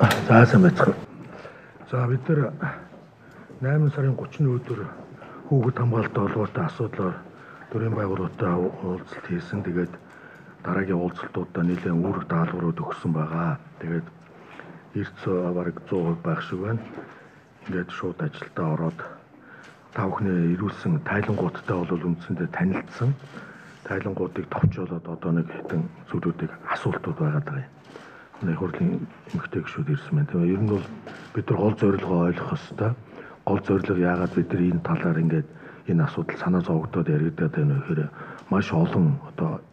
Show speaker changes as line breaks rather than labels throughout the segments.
За сайн байцгаана. За бид нэр 8 сарын 30-ны өдөр хүүхэд хамгаалалттай холбоотой асуудлаар төрийн байгууллагатай уулзалт хийсэн. Тэгээд дараагийн уулзалтуудаа нэлээд үүрэг даалгаврууд өгсөн байгаа. Тэгээд эрт бараг 100% байх шиг байна. Ингээд шууд ажилдаа ороод та бүхний ирүүлсэн тайлангуудтай бол үндсэндээ танилцсан. Тайлангуудыг товчоолоод одоо нэг хэдэн зүйлүүдийг асуултууд байгаад байгаа юм. Нэг хурлын эмэгтэй гишүүд ирсэн байна. Тэгээ ер нь бол бид нар гол зорилгоо ойлгох ёстой. Гол зорилго яагаад бид нар энэ талаар ингээд энэ асуудал санаа зовогдоод яригдаад байна вэ гэхээр маш олон одоо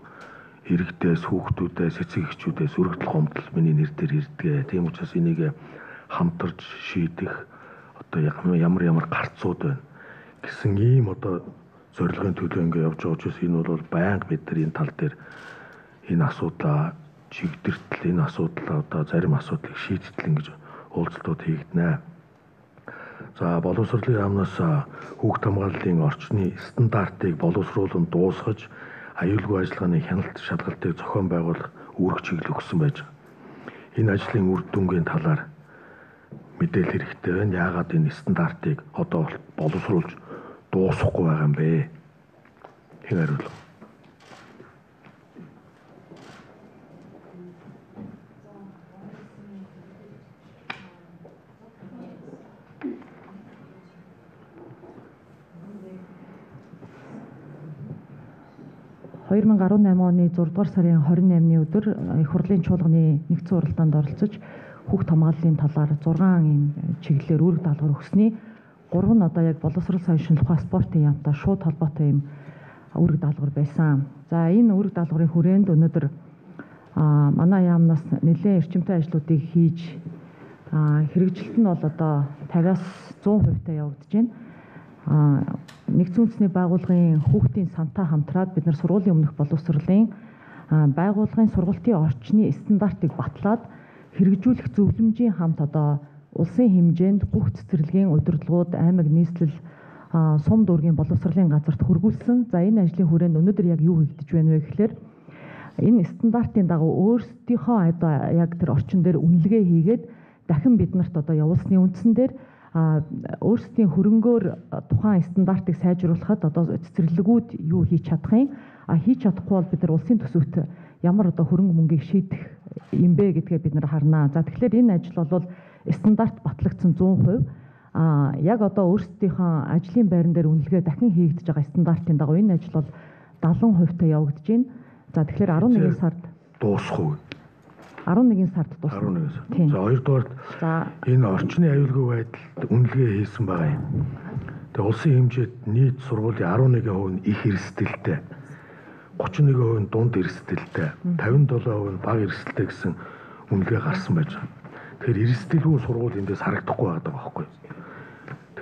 иргэдээс, хүүхдүүдээс, эцэг эхчүүдээс өргөдөл гомдол миний нэр дээр ирдэг. Тийм учраас энийг хамтарч шийдэх одоо ямар гарцууд байна гэсэн ийм одоо зорилгын төлөө ингээд явж байгаа учраас энэ бол байнга бид нар энэ тал дээр энэ асуудлаа чигдэртэл энэ асуудал одоо зарим асуудлыг шийдтэл ингэж уулзалтууд хийгдэнэ. За боловсролын яамнаас хүүхд хамгааллын орчны стандартыг боловсруулан дуусгаж аюулгүй ажиллагааны хяналт шалгалтыг зохион байгуулах үүрэг чиглэл өгсөн байж байгаа. Энэ ажлын үр дүнгийн талаар мэдээлэл хэрэгтэй байна. Яагаад энэ стандартыг одоо боловсруулж дуусгахгүй байгаа юм бэ? Хэн хариулах?
– 2018 оны 6 дугаар сарын 28-ны өдөр их хурлын чуулганы нэгдсэн уралдаанд оролцож хүүхд хамгааллын талаар 6 ийм чиглэлээр үүрэг даалгавар өгсөний 3 нь одоо яг боловсрол сайн шинжилгээ ухаан спортын яамтай шууд холбоотой ийм үүрэг даалгавар байсан. За энэ үүрэг даалгаврын хүрээнд өнөөдөр манай яамнаас нэлээд эрчимтэй ажлуудыг хийж хэрэгжилт нь бол одоо 50-аас 100% та явагдаж байна. Нэгдсэн үндэсний байгууллагын хүүхдийн сантай хамтраад бид нар сургуулийн өмнөх боловсролын байгууллагын сургалтын орчны стандартыг батлаад хэрэгжүүлэх зөвлөмжийн хамт одоо улсын хэмжээнд бүх цэцэрлэгийн удирдлагууд аймаг нийслэл сум дүүргийн боловсролын газарт хөргүүлсэн. За энэ ажлын хүрээнд өнөөдөр яг юу хийгдэж байна вэ гэхээр энэ стандартын дагуу өөрсдийнхөө одоо яг тэр орчин дээр үнэлгээ хийгээд дахин бид нарт одоо явуулсны үндсэн дээр өөрсдийн хөрөнгөөр тухайн стандартыг сайжруулахад одоо цэцэрлэгүүд юу хийж чадах юм хийж чадахгүй бол бид нар улсын төсөвт ямар одоо хөрөнгө мөнгийг шийдэх юм бэ гэдгээ бид нар харнаа. За тэгэхээр энэ ажил бол стандарт батлагдсан 100%. Яг одоо өөрсдийнхөө ажлын байран дээр үнэлгээ дахин хийгдэж байгаа стандартын дагуу энэ ажил бол 70% та явагдаж байна. За тэгэхээр 11 сард
дуусах уу?
11 сард дуусна.
11 сард. За хоёрдугаар энэ орчны аюулгүй байдалд үнэлгээ хийсэн байгаа юм. Тэгээ улсын хэмжээнд нийт сургуулийн 11% нь их эрсдэлтэй, 31% нь дунд эрсдэлтэй, 57% нь бага эрсдэлтэй гэсэн үнэлгээ гарсан байж байгаа. Тэгэхээр эрсдэлгүй сургууль эндээс харагдахгүй байгаа байхгүй.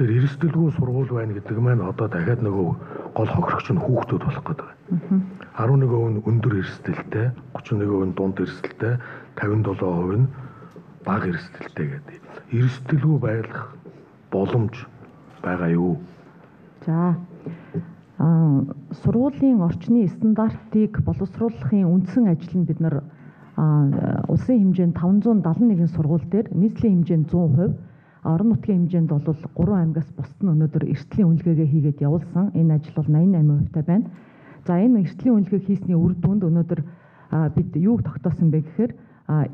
Тэгэхээр эрсдэлгүй сургууль байна гэдэг маань одоо дахиад нөгөө гол хохирогч нь хүүхдүүд болох гэдэг байна. 11% нь өндөр эрсдэлтэй, 31% нь дунд эрсдэлтэй, 57% нь бага эрсдэлтэй гэдэг. Эрсдэлгүй байх боломж байгаа юу?
За сургуулийн орчны стандартыг боловсруулахын үндсэн ажил нь бид нар улсын хэмжээнд 571 сургууль дээр нийслэлийн хэмжээнд 100%, орон нутгийн хэмжээнд бол 3 аймгаас бусд нь өнөөдөр эрсдлийн үнэлгээгээ хийгээд явуулсан. Энэ ажил бол 88% та байна. За энэ эрсдлийн үнэлгээ хийсний үр дүнд өнөөдөр бид юуг тогтоосон бэ гэхээр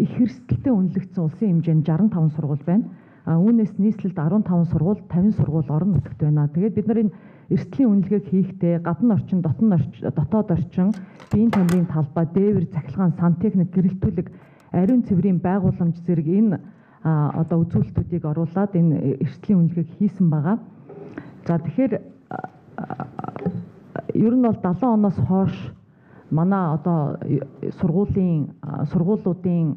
их эрсдэлтэй үнэлэгдсэн улсын хэмжээнд 65 сургууль байна. Үүнээс нийслэлд 15 сургууль, 50 сургууль орон нутагт байна. Тэгээд бид нар энэ эрсдлийн үнэлгээг хийхдээ гадна орчин, дотоод орчин, биеийн тамирын талбай, дээвэр, цахилгаан, сантехник, гэрэлтүүлэг, ариун цэврийн байгууламж зэрэг энэ одоо үзүүлэлтүүдийг оруулаад энэ эрсдлийн үнэлгээг хийсэн байгаа. За тэгэхээр ер нь бол 70 оноос хойш манай одоо сургуулиудын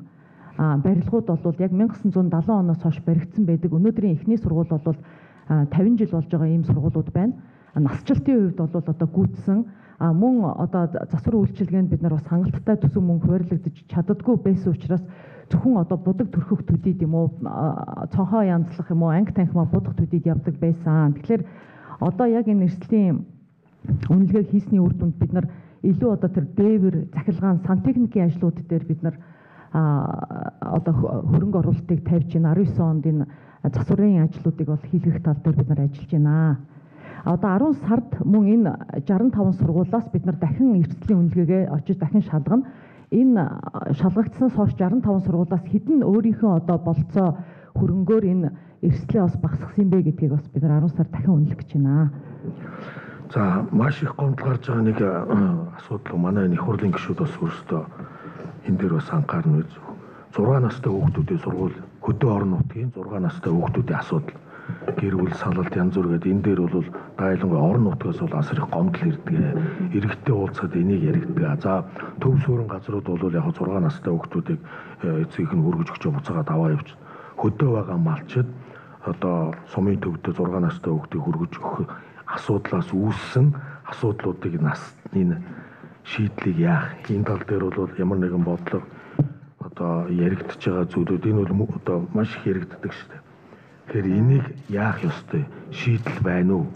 барилгууд бол яг 1970 оноос хойш баригдсан байдаг. Өнөөдрийн эхний сургууль бол 50 жил болж байгаа ийм сургуулиуд байна. Насжилтын хувьд бол одоо гүйцсэн мөн одоо засвар үйлчилгээнд бид нар бас хангалттай төсөв мөнгө хуваарлагдаж чаддаггүй байсан учраас зөвхөн одоо будаг төрхөх төдийд юм уу цонхоо янзлах юм уу анги танхимаа будах төдийд явдаг байсан. Тэгэхээр одоо яг энэ эрсдлийн үнэлгээ хийсний үр дүнд бид нар илүү одоо тэр дээвэр, цахилгаан, сантехникийн ажлууд дээр бид нар одоо хөрөнгө оруулалтыг тавьж байна. 19 онд энэ засварын ажлуудыг бол хийх тал дээр бид нар ажиллаж байна. Одоо 10 сард мөн энэ 65 сургуулиас бид нар дахин эрсдлийн үнэлгээгээ очиж дахин шалгана. Энэ шалгагдсанаас хойш 65 сургуулиас хэдэн өөрийнхөө одоо болцоо хөрөнгөөр энэ эрсдлээ бас багасгасан бэ гэдгийг бас бид нар 10 сар дахин үнэлэх гэж байна.
За маш их гомдол гарч байгаа нэг асуудал манай энэ их хурлын гишүүд бас өөрсдөө энэ дээр бас анхаарна. 6 настай хүүхдүүдийн сургууль хөдөө орон нутгийн 6 настай хүүхдүүдийн асуудал гэр бүл салалт янз бүр гэдэг энэ дээр бол дайлангуй орон нутгаас бол асар их гомдол ирдэг. Иргэдтэй уулзаад энийг яригддаг. За төв суурин газрууд бол яг 6 настай хүүхдүүдийг эцгийнх нь хөргөж өгч буцаагаад аваа явж хөдөө байгаа малчид одоо сумын төвдөө 6 настай хүүхдийг хөргөж өгөх асуудлаас үүссэн асуудлуудыг насны шийдлийг яах энэ тал дээр бол ямар нэгэн бодлого одоо яригдж байгаа зүйлүүд энэ бол одоо маш их яригддаг шүү дээ. Тэгэхээр энийг яах ёстой шийдэл байна уу?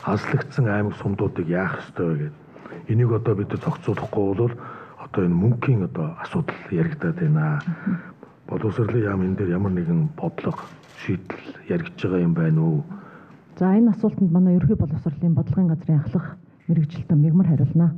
Азлагдсан аймаг сумдуудыг яах ёстой вэ гэдэг. Энийг одоо бид зохицуулахгүй бол одоо энэ мөнгөний одоо асуудал яригдаад байна. Боловсролын яам энэ дээр ямар нэгэн бодлого шийдэл яригдж байгаа юм байна уу?
За энэ асуултанд манай ерөнхий боловсролын бодлогын газрын ахлах мэргэжилтэн Мигмар хариулна.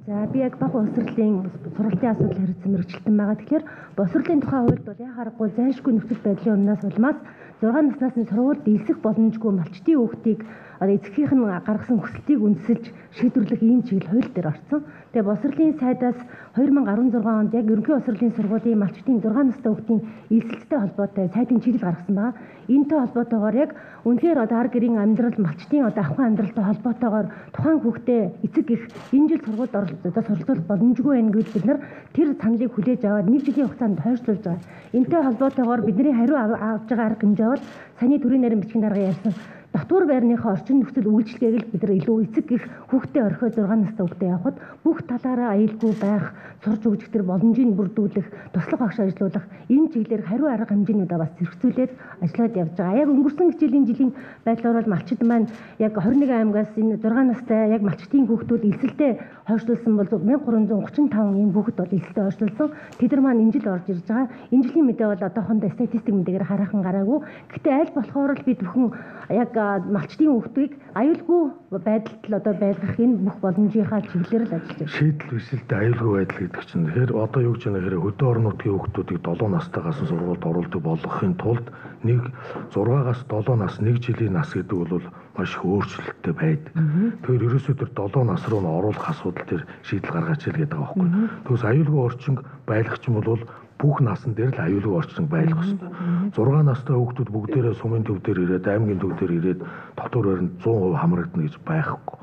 За би яг бага боловсролын сургалтын асуудал хэрэгцсэн мэргэжилтэн байгаа. Тэгэхээр боловсролын тухай хуульд бол яа харахгүй зайлшгүй нөхцөл байдлын өмнөөс улмаас 6 наснаас нь сургуульд элсэх боломжгүй малчдын хүүхдийг одоо эцгийнх нь гаргасан хүсэлтийг үндэслэж шийдвэрлэх ийм чиглэл хууль дээр орсон. Тэгээ боловсролын сайдаас 2016 онд яг ерөнхий боловсролын сургуулийн малчдын 6 настай хүүхдийн элсэлттэй холбоотой сайдын чиглэл гаргасан байгаа. Энэтэй холбоотойгоор яг үнэхээр одоо ар гэрийн амьдрал малчдын одоо ахуйн амьдралтай холбоотойгоор тухайн хүүхдээ эцэг их энэ жил сургуульд суралцуулах боломжгүй байна гэж бид нар тэр саналыг хүлээж аваад 1 жилийн хугацаанд хойшлуулж байгаа. Энэтэй холбоотойгоор бидний хариу авж байгаа арга хэмжээ бол саний төрийн нарийн бичгийн дарга ярьсан дотуур байрныхаа орчин нөхцөл үйлчлэгийг л бид нар илүү эцэг их хүүхдээ орхиод 6 настай хүүхдээ явахад бүх талаараа аюулгүй байх, сурч өгч тэр боломжийг бүрдүүлэх, туслах багш ажиллуулах энэ чиглэлээр хариу арга хэмжээнүүдээ бас зэрэгцүүлээд ажиллаад явж байгаа. Яг өнгөрсөн хичээлийн жилийн байдлаар бол малчид маань яг 21 аймагаас энэ 6 настай яг малчдын хүүхдүүд элсэлтэд хойшлуулсан бол 1335 ийм хүүхэд бол элсэлтэд хойшлуулсан. Тэд нар маань энэ жил орж ирж байгаа. Энэ жилийн мэдээ бол одоохондоо статистик мэдээгээр хараахан гараагүй. Гэхдээ аль болохоор л би бүхэн яг малчдын хүүхдийг аюулгүй байдалд л одоо байлгах энэ бүх боломжийнхаа чиглэлээр л ажиллаж байна.
Шийдэл бишэлтэй аюулгүй байдал гэдэг чинь тэгэхээр одоо юу гэж байна гэхээр хөдөө орон нутгийн хүүхдүүдийг 7 настайгаас сургуульд оруулдаг болгохын тулд 6-аас 7 нас 1 жилийн нас гэдэг бол маш их өөрчлөлттэй байдаг. Тэгэхээр ерөөсөө тэр 7 нас руу н оруулах асуудал төр шийдэл гаргаж ил гэдэг байгаа байхгүй. Тэгээс аюулгүй орчин байлгах юм бол бүх насан дээр л аюулгүй орчин байлгах хэрэгтэй. 6 настай хүүхдүүд бүгдээрээ сумын төв дээр ирээд аймгийн төв дээр ирээд дотор байранд 100% хамрагдана гэж байхгүй.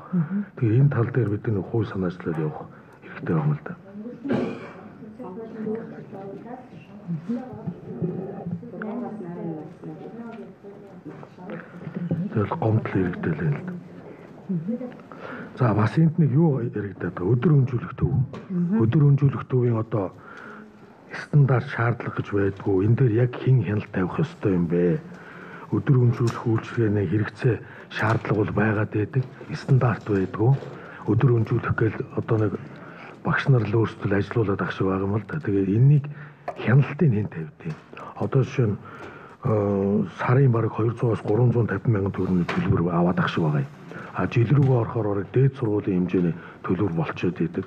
Тэгээ энэ тал дээр бид нэг хууль санаачлаад явах хэрэгтэй юм л да. Тэгэл гомдол иргэдэл л да. За бас энд нэг юу яригдаад байгаа өдөр хөнжүүлэх төв. Өдөр хөнжүүлэх төвийн одоо стандарт шаардлага гэж байдгүй. Энэ дээр яг хэн хяналт тавих ёстой юм бэ? Өдөр хөнжүүлэх үйлчилгээний хэрэгцээ шаардлага бол байгаад байдаг. Стандарт байдгүй. Өдөр хөнжүүлэх гээл одоо нэг багш нар л өөрсдөө ажиллаулаад ах шиг байгаа юм л да. Тэгээд энэнийг хяналтыг хэн тавьдیں۔ Одоо жишээ нь сарын бараг 200-аас 350 мянган төгрөгийн төлбөр аваад ах шиг байгаа юм. А жил рүүгээ орохоор бараг дээд сургуулийн хэмжээний төлбөр болчиход идэг.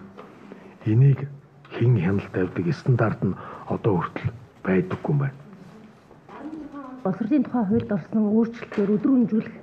Энийг хэн хяналт тавьдаг стандарт нь одоо хүртэл байдаггүй юм байна.
Боловсролын тухай хуульд орсон өөрчлөлтөөр өдөр хөнжүүлэх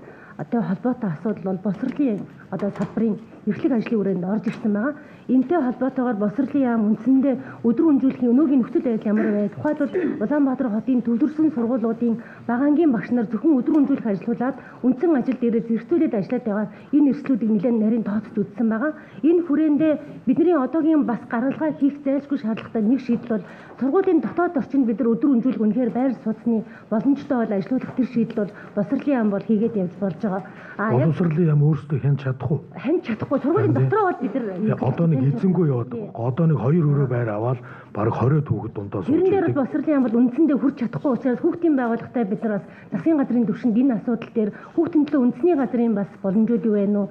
одоо холбоотой асуудал бол боловсролын одоо салбарын эрхлэг ажлын хүрээнд орж ирсэн байгаа. Энэтэй холбоотойгоор боловсролын яам үндсэндээ өдөр хөнжүүлэхийн өнөөгийн нөхцөл байдал ямар вэ? Тухайлбал Улаанбаатар хотын төвлөрсөн сургуулиудын багаангийн багш нар зөвхөн өдөр хөнжүүлэх ажиллуулаад үндсэн ажил дээрээ зэрэгцүүлээд ажиллаад байгаа энэ эрсдлүүдийг нэлээд нарийн тооцож үзсэн байгаа. Энэ хүрээндээ бидний одоогийн бас гаргалгаа хийх зайлшгүй шаардлагатай нэг шийдэл бол сургуулийн дотоод орчинд бид нар өдөр хөнжүүлэх үнэхээр байр сууцны боломжтой бол ажиллуулах тэр шийдэл бол боловсролын яам бол хийгээд явж болж байгаа.
Боловсролын яам өөрсдөө хянж чадах уу?
Хянж чадахгүй болохгүй. Сургуулийн дотроо бол бид нар
одоо нэг эзэнгүй яваад одоо нэг 2 өрөө байр аваад баг 20 түүхэд дундаа сууж
ирэн дээр бол боловсролын яам бол үндсэндээ хүрч чадахгүй учраас хүүхдийн байгууллагатай бид нар бас засгийн газрын түвшинд энэ асуудал дээр хүүхдийн төлөө үндэсний газрын бас боломжууд юу вэ нүү?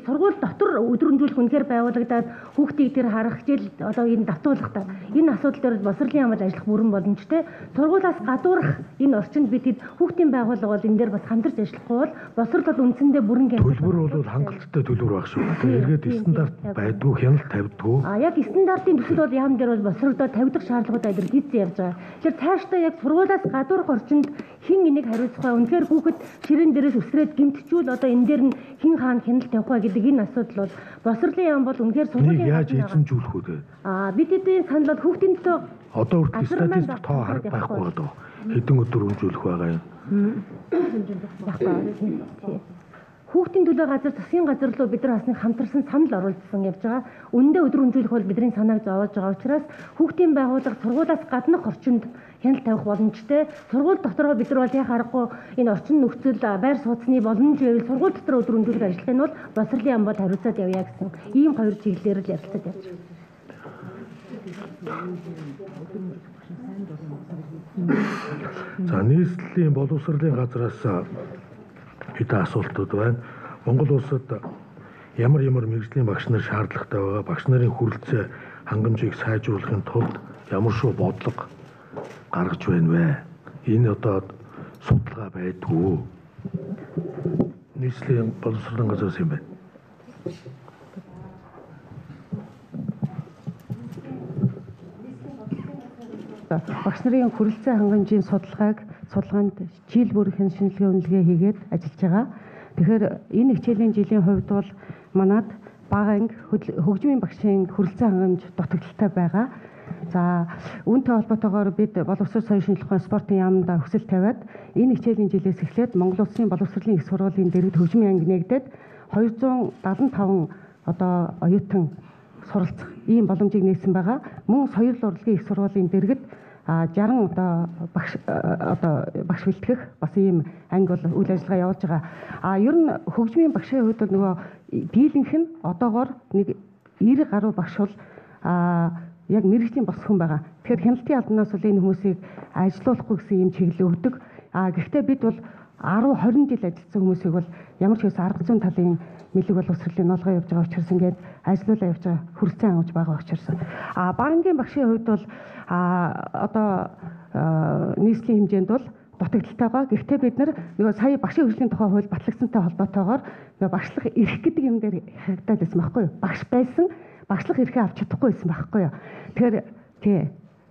Сургууль дотор өдрөмжүүлэх үнэхээр байгуулагдаад хүүхдийг тэр харах хичээл одоо энэ давтуулах энэ асуудал дээр боловсролын яамд ажиллах бүрэн боломжтой. Сургуулиас гадуурх энэ орчинд бид хүүхдийн байгууллага бол энэ дээр бас хамтарч ажиллахгүй бол боловсрол бол үндсэндээ бүрэн
төлбөр бол хангалттай төлбөр байх шүү. Эргээд стандарт байдгүй хяналт тавьдгүй.
Яг стандартын төсөл бол яам дээр бол боловсролдоо тавьдаг шаардлагуудаа илэрхийлсэн явж байгаа. Тэгэхээр цаашдаа яг сургуулиас гадуурх орчинд хэн энийг хариуцах вэ? Үнэхээр хүүхэд ширээн дээрээс үсрээд гэмтчүүл одоо энэ дээр нь хэн хаана хяналт тавих вэ гэдэг энэ асуудал бол боловсролын яам бол үнэхээр сургуулийн
яаж эзэмжүүлэх үү гэдэг.
Бид эдийн санал бол хүүхдийн төлөө
одоо хүртэл статистик тоо харах байхгүй одоо хэдэн өдөр өмжүүлэх байгаа юм.
Хүүхдийн төлөө газар засгийн газар руу бид нар бас нэг хамтарсан санал оруулсан явж байгаа. Үндэ өдөр өмжүүлэх бол бидний санааг зовоож байгаа учраас хүүхдийн байгууллага сургуулиас гаднах орчинд хяналт тавих боломжтой. Сургууль дотороо бид нар бол яхаа аргагүй энэ орчин нөхцөл байр сууцны боломж байвал сургууль дотор өдөр өмжүүлэх ажиллах нь бол боловсролын яам бол хариуцаад явъя гэсэн ийм хоёр чиглэлээр л ярилцаад явж байна.
За нийслэлийн боловсролын газраас хэдэн асуултууд байна. Монгол улсад ямар мэргэжлийн багш нар шаардлагатай байгаа, багш нарын хүрэлцээ хангамжийг сайжруулахын тулд ямар шүү бодлого гаргаж байна вэ? Энэ одоо судалгаа байдгүй. Нийслэлийн боловсролын газраас юм байна.
Багш нарын хүрэлцээ хангамжийн судалгаанд жил бүрийн шинжилгээ үнэлгээ хийгээд ажиллаж байгаа. Тэгэхээр энэ хичээлийн жилийн хувьд бол манад бага анги хөгжмийн багшийн хүрэлцээ хангамж дутагдaltaй байгаа. За үүнтэй холбоотойгоор бид боловсрол соёлын шинжилгээ ухааны спортын яамд хүсэл тавиад энэ хичээлийн жилээс эхлээд Монгол Улсын боловсролын их сургуулийн дэргэд хөгжмийн анги нэгдээд 275 одоо оюутан суралцах ийм боломжийг нээсэн байгаа. Мөн соёл урлагийн их сургуулийн дэргэд 60 багш бэлтгэх бас ийм анги бол үйл ажиллагаа явуулж байгаа. Ер нь хөгжмийн багшийн хувьд бол нөгөө дийлэнх нь одоогоор нэг 90 гаруй багш бол яг мэргэжлийн бос хүн байгаа. Тэгэхээр хяналтын албанаас бол энэ хүмүүсийг ажилуулахгүй гэсэн ийм чиглэл өгдөг. Гэхдээ бид бол 10-20 жил ажилласан хүмүүсийг бол ямар ч хэвс арга зүйн талын мэлэг боловсролын нолгоо явж байгаа учраас ингээд ажиллуулаа явж байгаа хүрэлцэн ангаж байгаа учраас банкын багшийн хувьд бол одоо нийслэлийн хэмжээнд бол дутагдaltaй байгаа. Гэхдээ бид нөгөө сая багшийн хөгжлийн тухай хууль батлагдсантай холбоотойгоор нөгөө багшлах эрх гэдэг юм дээр харагдаад байсан байхгүй юу? Багш байсан багшлах эрхээ авч чадахгүй байсан байхгүй юу? Тэгэхээр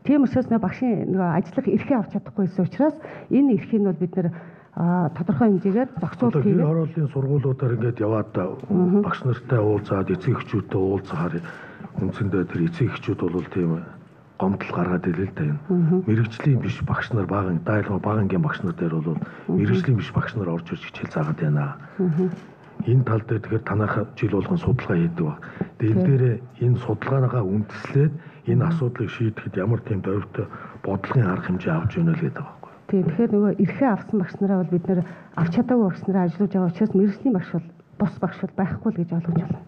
тийм учраас нөгөө багшийн нөгөө ажиллах эрхээ авч чадахгүй байсан учраас энэ эрхийг нь бол бид тодорхой хэмжээгээр зохицуулах
хийгээд гэр ороолын сургуулиудаар ингээд яваад багш нартай уулзаад эцэг эхчүүдтэй уулзахаар үндсэндээ тэр эцэг эхчүүд бол тийм гомдол гаргаад ирлээ л да энэ. Мэргэжлийн биш багш нар багангийн багш нар дээр бол мэргэжлийн биш багш нар орж ирж хичээл заагаад байна. Энэ тал дээр тэгэхээр танах жил болгон судалгаа хийдэг ба. Тэгээд энэ дээр энэ судалгаагаа үндэслээд энэ асуудлыг шийдэхэд ямар тийм төвтэй бодлогын арга хэмжээ авч ийнэ л гэдэг байна.
Тэгэхээр нөгөө эрхээ авсан багш нараа бол бид нэр авч чадаагүй багш нараа ажиллуулж байгаа учраас мэргэжлийн багш бол бус багш бол байхгүй л гэж ойлгож байна.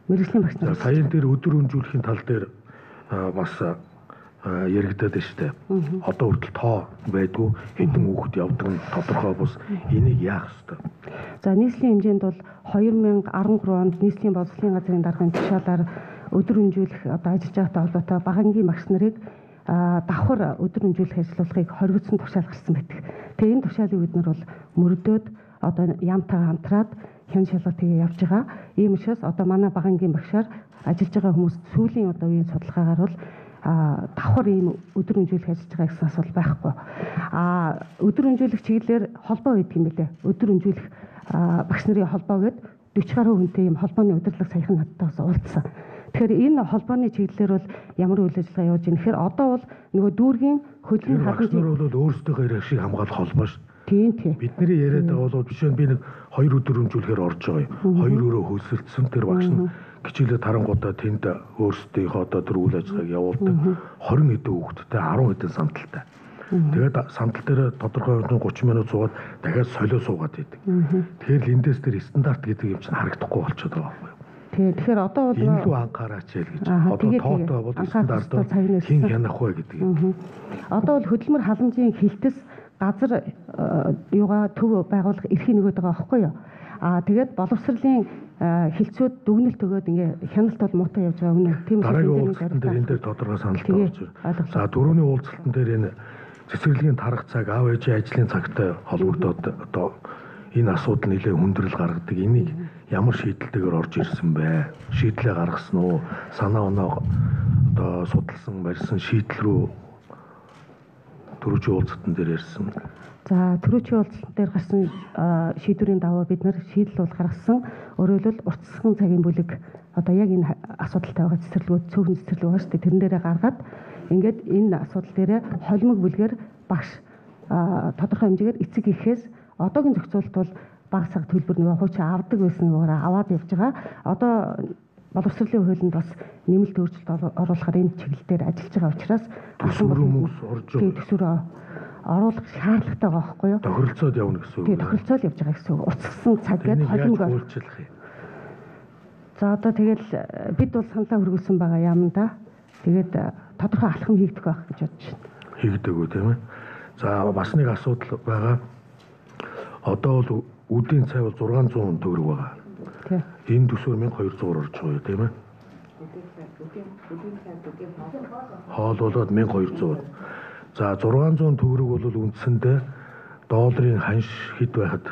Мэргэжлийн багш нар
саяын дээр өдөр өмжүүлэхийн тал дээр бас яригдаад байна шүү дээ. Одоо хүртэл тоо байдгүй хэдэн хүүхэд явдаг нь тодорхой бус энийг яах ёстой.
За нийслэлийн хэмжээнд бол 2013 онд нийслэлийн боловсролын газрын даргын тушаалаар өдөр өмжүүлэх одоо ажиллаж байгаатай холбоотой багангийн багш нарыг давхар өдөр өмжүүлэх ажиллуулгыг хоригдсон тушаал гарсан байдаг. Тэгээ энэ тушаалыг бид нар бол мөрдөөд одоо яамтайгаа хамтраад хэн шалгалт хийгээ явж байгаа. Ийм учраас одоо манай багангийн багшаар ажиллаж байгаа хүмүүс сүүлийн одоо үеийн судалгаагаар бол давхар ийм өдөр өмжүүлэх ажиллаж байгаа гэсэн асуудал байхгүй. Өдөр өмжүүлэх чиглэлээр холбоо байдаг юм билээ. Өдөр өмжүүлэх багш нарын холбоо гээд 40 гаруй хүнтэй ийм холбооны удирдлага саяхан надтай уулзсан. Тэгэхээр энэ холбооны чиглэлээр бол ямар үйл ажиллагаа явуулж байна. Тэгэхээр одоо бол нөгөө дүүргийн хөдөлгөөний
хадгалт бол өөрсдийнхөө яриаг шиг хамгаалах холбоо шүү.
Тийм.
Бидний яриад байгаа бол жишээ нь би нэг 2 өдөр өмжүүлэхээр орж байгаа юм. 2 өрөө хөлсөлдсөн тэр багш нь хичээлээ тарангуудаа тэнд өөрсдийнхөө одоо тэр үйл ажиллагааг явуулдаг. 20 хэдэн хүүхэдтэй 10 хэдэн сандалтай. Тэгээд сандал дээр тодорхой 30 минут суугаад дахиад солио суугаад идэг. Тэгэхээр эндээс тэр стандарт гэдэг юм чинь харагдахгүй болчиход байгаа байхгүй юу?
Тэгэхээр одоо бол
энэ лүү анхаараач гэж. Одоо тоотой бол стандартаар хин хянах вэ гэдэг.
Одоо бол хөдөлмөр халамжийн хилтэс газар юугаа төв байгуулах эрхийн нөгөөд байгаа байхгүй юу? Тэгээд боловсролын хилцүүд дүгнэлт өгөөд ингээ хяналт бол муутай явж байгаа үнэ. Тийм
дараагийн уулзалтан дээр энэ дээр тодорхой саналтай болж байна. За дөрөвний уулзалтан дээр энэ цэцэрлэгийн тарах цаг аав ээжийн ажлын цагтай холбогдоод одоо энэ асуудал нэлээд хүндрэл гаргадаг. Энийг ямар шийдэлтэйгээр орж ирсэн бэ? Шийдлээ гаргасан уу? Санаа оноо одоо судалсан барьсан шийдэл рүү түрүүчийн уулзалтан дээр ярьсан.
За түрүүчийн уулзалтан дээр гарсан шийдвэрийн даваа бид нар шийдэл бол гаргасан. Өөрөөр уртсган цагийн бүлэг одоо яг энэ асуудалтай байгаа цэцэрлэгүүд цөөхөн цэцэрлэг байгаа шүү дээ. Тэрэн дээрээ гаргаад ингээд энэ асуудал дээрээ холимог бүлгээр багш тодорхой хэмжээгээр эцэг эхээс одоогийн зохицуулалт бол бага цаг төлбөр нөгөө хуучин авдаг байсан нүгээрээ аваад явж байгаа. Одоо боловсролын хуулинд бас нэмэлт өөрчлөлт оруулахаар энэ чиглэл дээр ажиллаж байгаа учраас төсвөр оруулах шаардлагатай байгаа байхгүй юу?
Тохиролцоод явна гэсэн үг.
Тийм, тохиролцоод явж байгаа гэсэн үг. Уртсгсан цаг гэдэг холимог
өөрчлөх юм.
За одоо тэгэл бид бол саналаа хөргүүлсэн байгаа юм да. Тэгээд тодорхой алхам хийгдэх байх гэж бодож байна.
Хийгдэг үү тийм ээ. За бас нэг асуудал байгаа. Одоо бол үдийн цай бол 600 төгрөг байгаа.
Тийм.
Энэ төсвөр 1200 орж байгаа юм тийм ээ. Хоол болоод 1200. За 600 төгрөг бол үндсэндээ долларын ханш хэд байхад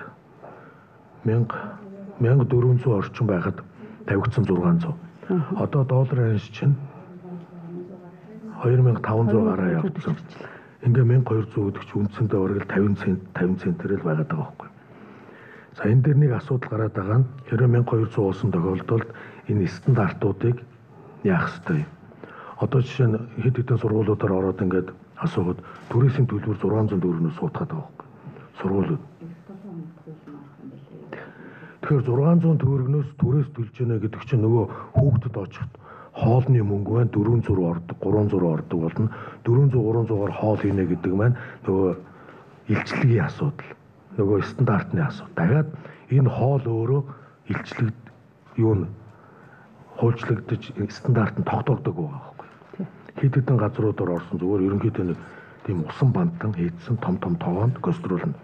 1400 орчим байхад тавигдсан 600. Одоо долларын ханш чинь 2500 гараа явагдсан. Ингээ 1200 гэдэг чинь үндсэндээ бараг 50 центээр л байгаад байгаа байхгүй. За энэ дээр нэг асуудал гараад байгаа нь хэрэв 1200 уусан тохиолдолд энэ стандартуудыг яах ёстой юм. Одоо жишээ нь хэд хэдэн сургуулиудаар ороод ингээд асуугаад түрээсийн төлбөр 600 төгрөгнөөс суутгаад байгаа байхгүй. Сургуулиуд. Тэгэхээр 600 төгрөгнөөс түрээс төлж гинэ гэдэг чинь нөгөө хүүхдэд очиход хоолны мөнгө маань 400 ордог, 300 ордог болно. 400-300-аар хоол хийнэ гэдэг маань нөгөө илчлэгийн асуудал. Нөгөө стандартны асуудал. Дахиад энэ хоол өөрөө илчлэг юу н хуульчлагдаж стандарт нь тогтоогдог байгаа байхгүй. Хэд хэдэн газруудаар орсон зүгээр ерөнхийдөө нэг тийм усан бантан хийдсэн том тоогоонд кастрюль.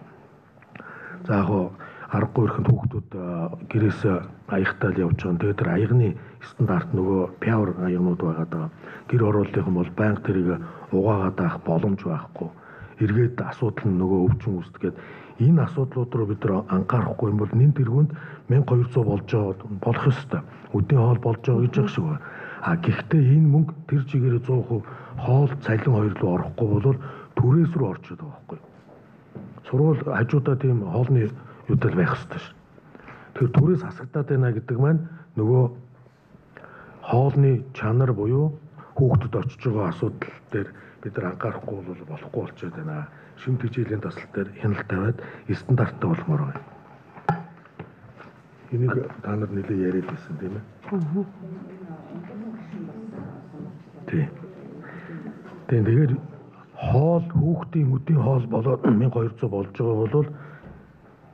За яг аргагүй ихэнд хүүхдүүд гэрээс аягтаал явж байгаа. Тэгээд тэр аягны стандарт нөгөө пяур аягнууд байгаа даа. Гэр оруулалтын бол банк тэрийг угаагаад авах боломж байхгүй. Эргээд асуудал нь нөгөө өвчин үүсгээд энэ асуудлууд руу бид нар анхаарахгүй юм бол нэн тэргүүнд 1200 болох ёстой. Өдний хоол болж байгаа гэж яг шиг байна. Гэхдээ энэ мөнгө тэр чигээр 100% хоол цалин хоёр руу орохгүй бол түрээс рүү орчод байгаа байхгүй. Сургууль хажуудаа тийм хоолны юудал байх ёстой ш. Тэр түрээс хасагдаад байна гэдэг маань нөгөө хоолны чанар буюу хүүхдэд очиж байгаа асуудал дээр бид нар анхаарахгүй бол болохгүй болчиход байна. Шимт хичээлийн тасал дээр хяналт тавиад стандарттай болмоор байна. Энийг та нар нэлээд яриад байсан тийм ээ. Тэгээд хоол хүүхдийн өдийн хоол болоод 1200 болж байгаа бол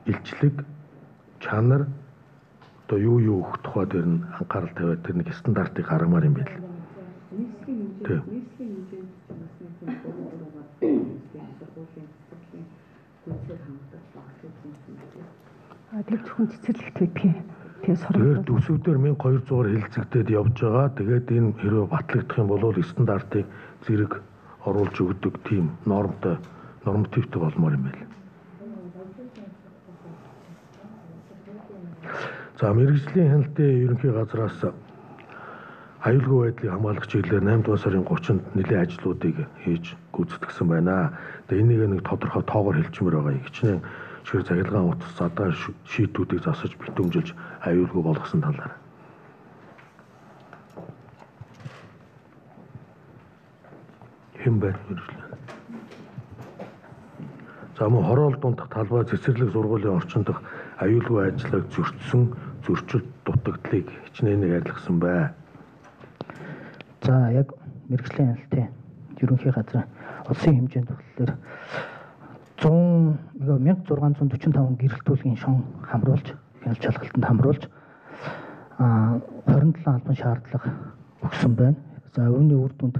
илчлэг чанар одоо юу өгөх тухай дээр нь анхаарал тавиад тэр нэг стандартыг гаргамаар юм байл.
Тэр зөвхөн цэцэрлэгт байдгийг
тэгэхээр төсөвдөр 1200-аар хэлцэгдээд явж байгаа. Тэгээд энэ хэрвээ батлагдах юм бол стандартыг зэрэг оруулж өгдөг тийм нормативтэй болмоор юм байна. За мэргэжлийн хяналтын ерөнхий газраас аюулгүй байдлыг хамгаалах чиглэлээр 8 дугаар сарын 30-нд нэлээд ажлуудыг хийж гүйцэтгэсэн байна. Тэгээд энийг нэг тодорхой тоогоор хэлчмээр байгаа. Хичнээн шир цахилгаан утас задаа шийдвүүдийг засаж битүүмжилж аюулгүй болгосон талаар. Хэн байна мэргэжлээ. За мөн хороол дундах талбай цэцэрлэг сургуулийн орчин дахь аюулгүй ажиллагааг зөрчил дутагдлыг хичнээн арилгасан бай.
За яг мэргэжлийн хяналтын ерөнхий газрын улсын хэмжээнд төгөллөөр 1645 гэрэлтүүлгийн шон хамруулж, хяналт шалгалтанд хамруулж 27 албан шаардлага өгсөн байна. За үүний үр дүнд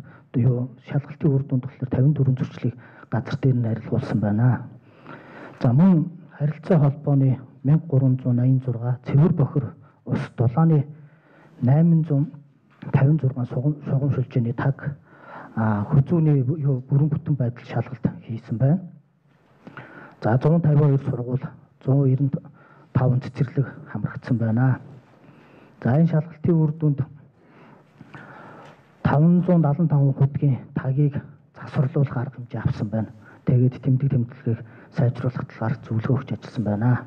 шалгалтын үр дүнд болохоор 54 зөрчлийг газар дээр нь арилгуулсан байна. За мөн харилцаа холбооны 1386 цэвэр бохир ус дулааны 856 сугамшилжээний таг хүзүүний бүрэн бүтэн байдал шалгалт хийсэн байна. За 152 сургууль 195 цэцэрлэг хамрагдсан байна. За энэ шалгалтын үр дүнд 575 хүдгийн тагийг засварлуулах арга хэмжээ авсан байна. Тэгээд тэмдэг тэмдэглэгийг сайжруулах талаар зөвлөгөө өгч ажилласан байна.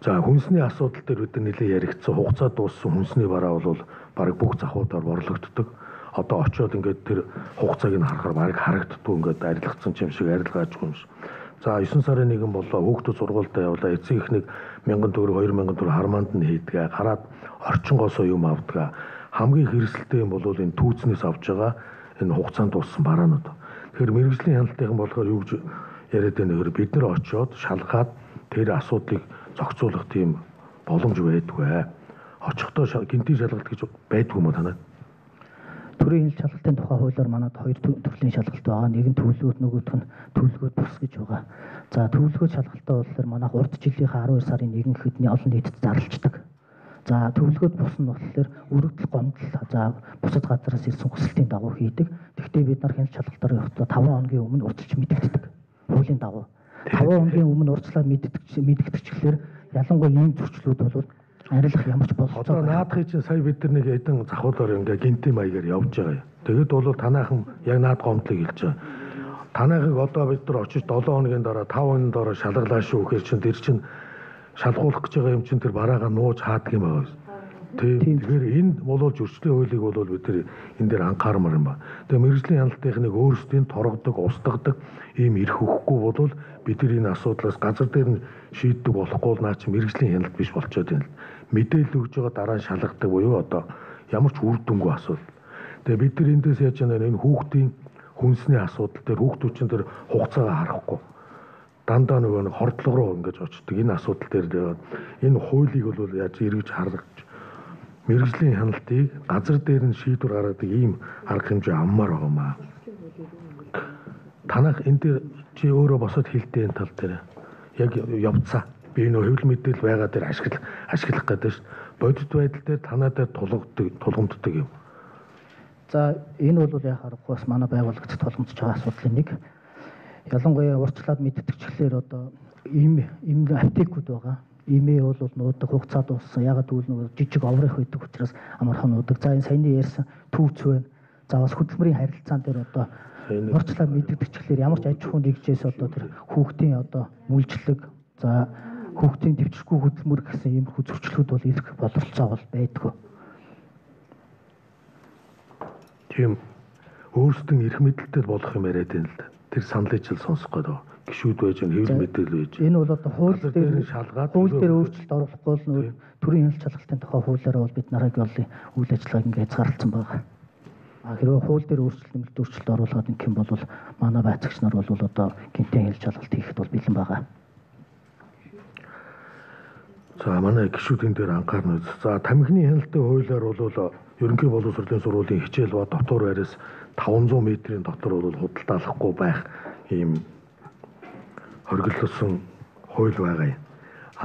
За хүнсний асуудал дээр бид нэлээд яригдсан. Хугацаа дууссан хүнсний бараа бол бараг бүх завхуудаар борлогддог. Одоо очиод ингээд тэр хугацааг нь харахаар бараг харагддгүй ингээд арилгацсан юм шиг арилгааж юм шиг. За 9 сарын 1 болоо хүүхдүүд сургуультай явлаа. Эцэг эхнийг 1000 төгрөг 2000 төгрөг хармаанд нь хийдгээ. Гараад орчингоосоо юм авдгаа. Хамгийн хэрэгсэлтэй юм бол энэ түүцнээс авж байгаа энэ хугацаанд дууссан бараанууд. Тэгэхээр мэрэгжлийн хяналтынхан болохоор юу гэж яриад байна гэхээр бид нар очиод шалгаад тэр асуудлыг зохицуулах тийм боломж байдгүй. Очихдоо гинтийн шалгалт гэж байдгүй юм танаа.
Төрийн хяналт шалгалтын тухай хуулиар манад 2 төрлийн шалгалт байгаа. Нэг нь төлөвлөгөөт, нөгөөх нь төлөвлөгөөт бус гэж байгаа. За төлөвлөгөөт шалгалтаа болохоор манайх урд жилийнхээ 12 сарын 1 гэхэд олон нийтэд зарлцдаг. За төлөвлөгөөт бус нь болохоор өргөдөл гомдол за бусад газараас ирсэн хүсэлтийн дагуу хийдэг. Гэхдээ бид нар хяналт шалгалтаар явахдаа 5 хоногийн өмнө урьдчилж мэдэгддэг. Хуулийн дагуу 5 хоногийн өмнө урьдчилаад мэдэгдэхчлээр ялангуяа ийм зөрчлүүд бол арилах ямар ч болцоо.
Одоо наадхыг чинь сая бид нар нэг эдэн завхуулаар ингээ гинтийн маягаар явж байгаа юм. Тэгэд бол танаахан яг наад гомдлыг хэлж байгаа. Танаахыг одоо бид нар очиж 7 хоногийн дараа 5 хоногийн дараа шалгалаа шүү гэхээр чинь тэр чинь шалгуулах гэж байгаа юм чинь тэр бараагаа нууж хаадаг юм байгаа. Тэгэхээр энэ болоо зөрчлийн хуулийг бол бид нар энэ дээр анхаармаар юм ба. Тэгээ мэрэгжлийн хяналтынхныг өөрсдийн торгодог, устгадаг ийм эрх өгөхгүй бол бид нар энэ асуудлаас газар дээр нь шийддэг болохгүй наа чи мэрэгжлийн хяналт биш болчиход байна. Мэдээлэл өгж байгаа дараа нь шалгадаг буюу одоо ямар ч үр дүнгүй асуудал. Тэгээ бид нар эндээс яаж яана энэ хүүхдийн хүнсний асуудал дээр хүүхдүүд чинь тэр хугацаагаа харахгүй. Дандаа нөгөө нэг хордлого руу ингэж очдөг. Энэ асуудал дээр энэ хуулийг бол яаж эргэж харгаж мэрэгжлийн хяналтыг газар дээр нь шийдвэр гаргадаг ийм арга хэмжээ аммаар байгаа маа. Танах энэ дээр чи өөрөө босоод хэлдэг энэ тал дээр яг явцаа. Би нөө хэвлэл мэдээлэл байгаа дээр ашиглах гэдэг шүү. Бодит байдал дээр танаа дээр тулгамддаг юм.
За энэ бол яг харахгүй бас манай байгууллагт тулгамдж байгаа асуудлын нэг. Ялангуяа урьдчилаад мэддэгчлэр одоо ийм аптекууд байгаа. Имээ бол нуудаг хугацаа дууссан. Ягаад гэвэл нөгөө жижиг оврох байдаг учраас амархан нуудаг. За энэ саяны ярьсан түүц байна. За бас хөдөлмөрийн харилцаан дээр одоо урьдчилаад мэддэгчлэр ямар ч аж ахуйн нэгжээс одоо тэр хүүхдийн одоо мүлжлэг за хүүхдийн төвчргүй хөдөлмөр гэсэн иймэрхүү зөрчлүүд бол ирэх боловсролцоо бол байдгүй.
Тийм өөрсдөө эрх мэдэлтэй болох юм яриад байна л да. Тэр саналыг ч сонсох гэдэг. Гишүүд байж хэвлэл мэдээлэл байж.
Энэ бол одоо хууль дээр шалгаад хууль дээр өөрчлөлт оруулахгүй л нөө төрийн хяналт шалгалтын тухай хуулиараа бол бид нарыг олын үйл ажиллагааг ингээд хязгаарлалцсан байгаа. Хэрвээ хууль дээр өөрчлөлт оруулаад ингэх юм бол манай байцаагч нар бол одоо гинтийн хяналт шалгалт хийхэд бол бэлэн байгаа.
За манай гишүүд энэ дээр анхаарна. За тамхины хяналтын хуулиар бол ерөнхий боловсролын сургуулийн хичээл ба дотор байраас 500 метрийн дотор бол худалдаалахгүй байх ийм хоригдлсон хууль байгаа юм.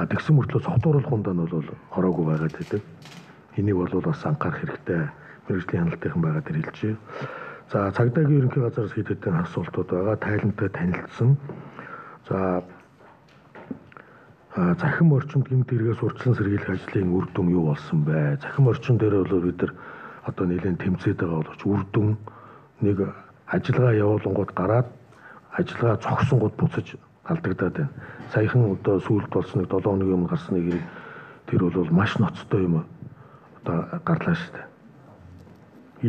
Тэгсэн мөртлөө цогтууруулах хундаа нь бол ороогүй байгаад байдаг. Энийг бол бас анхаарах хэрэгтэй. Мэргэжлийн хяналтынхан байгаа дээр хэлжээ. За цагдаагийн ерөнхий газараас хэд хэдэн асуултууд байгаа. Тайлантай танилцсан. За захим орчинд гэмт хэрэгээс урьдчилан сэргийлэх ажлын үр дүн юу болсон бэ? Захим орчин дээр бол бид нар одоо нэлээд тэмцээд байгаа боловч үр дүн нэг ажиллагаа явуулангууд гараад ажиллагаа зогсонгууд буцаж алдагдаад байна. Саяхан одоо сүүлд болсон нэг 7 хоногийн өмнө гарсан нэг тэр бол маш ноцтой юм одоо гарлаа шүү дээ.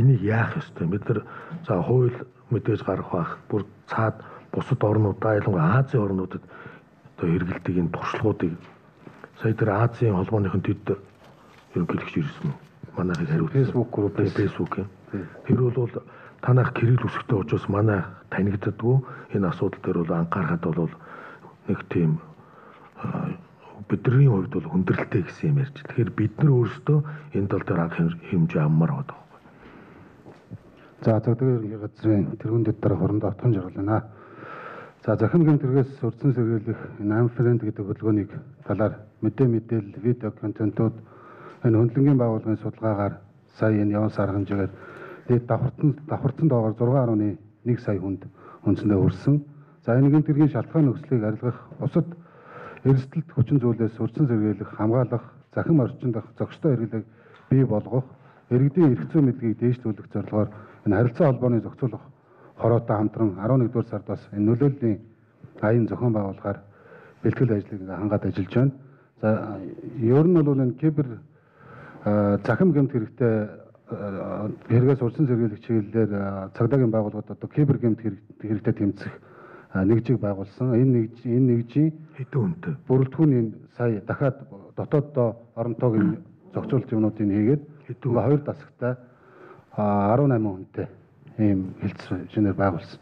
Энийг яах ёстой? Бид нар за хууль мэдээж гаргах байх. Бүр цаад бусад орнуудаа ялангуяа Азийн орнуудад одоо хэрэгэлдэг энэ туршлагуудыг сая тэр Азийн холбооныхон төд ерөнхийлөгч ирсэн юм. Манайхыг хариулсан. Facebook юм. Тэр бол танах Кирилл үсгтэй учраас манай танигддаггүй энэ асуудал дээр бол анхаарахад бол нэг тийм бидний хувьд бол хүндрэлтэй гэсэн юм ярьж. Тэгэхээр бид нар өөрсдөө энэ тал дээр анх хэмжээ аммаар байгаа байхгүй.
За цагдаагийн ерөнхий газрын тэргүүндэд дараа хорондоо отхон жаргал байна. За захин гэмтэргээс урдсан сэргийлэх энэ Амфренд гэдэг хөдөлгөөнийг талаар мэдээлэл, видео контентууд энэ хөндлөнгийн байгууллагын судалгаагаар сая энэ явсан арга хэмжээгээр дэд давхарцсан доогоор 6.1 сая хүнд үндсэндээ хүрсэн. За энэ гэмтэргийн шалтгаан нөхцөлийг арилгах, бусад эрсдэлт хүчин зүйлээс урдсан сэргийлэх, хамгаалах, захин орчинд зохистой хэрэглээг бий болгох, иргэдийн эрх зүйн мэдлэгийг дээшлүүлэх зорилгоор энэ харилцаа холбооны зохицуулах хороотой хамтран 11-р сард бас энэ нөлөөллийн аян зохион байгуулахаар бэлтгэл ажлыг хангаад ажиллаж байна. За ер нь бол энэ кибер захим гэмт хэрэгээс урдсан сэргийлэх чиглэлээр цагдаагийн байгууллагууд одоо кибер гэмт хэрэгтэй тэмцэх нэгжийг байгуулсан. Энэ нэгжийн
хэдэн үнэтэй
бүрэлдэхүүний сая дахиад дотооддоо оронтойг зохицуулт юмнуудыг хийгээд ингээ 2 дасагтай 18 хүнтэй ийм хэлтс шинээр байгуулсан.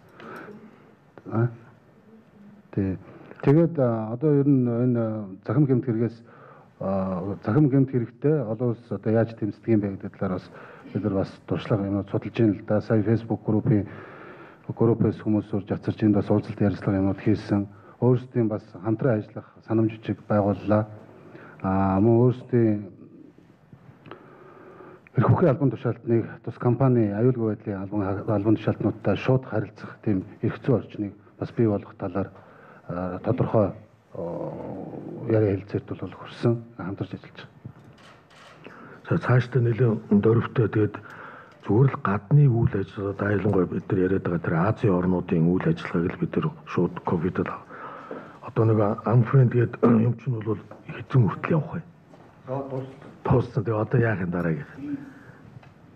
Тэгээд одоо ер нь энэ захим гэмт хэрэгээс захим гэмт хэрэгтэй олон улс одоо яаж тэмцдэг юм бэ гэдэг талаар бас бид нар бас туршлага юмнууд судалж байна л да. Сая Facebook группээс хүмүүс урьж ацарч энд бас уулзалт ярилцлага юмнууд хийсэн. Өөрсдийн бас хамтран ажиллах санамж жижиг байгууллаа. Мөн өөрсдийн эрх хөхрийн албан тушаалтныг тус компани аюулгүй байдлын албан тушаалтнуудтай шууд харилцах тийм эрх зүйн орчныг бас бий болгох талаар тодорхой яриа хэлцээрт бол хүрсэн хамтарч ажиллаж байна.
За цаашдаа нэлээд дөрвтэй тэгээд зүгээр л гадны үйл ажиллагаа ялангуяа бид нар яриад байгаа тэр Азийн орнуудын үйл ажиллагааг л бид нар шууд ковидод одоо нэг Амфренд гэдэг юм чинь бол хэзээ хүртэл явах вэ? Дууссан. Тэгээ одоо яах юм дараагийн?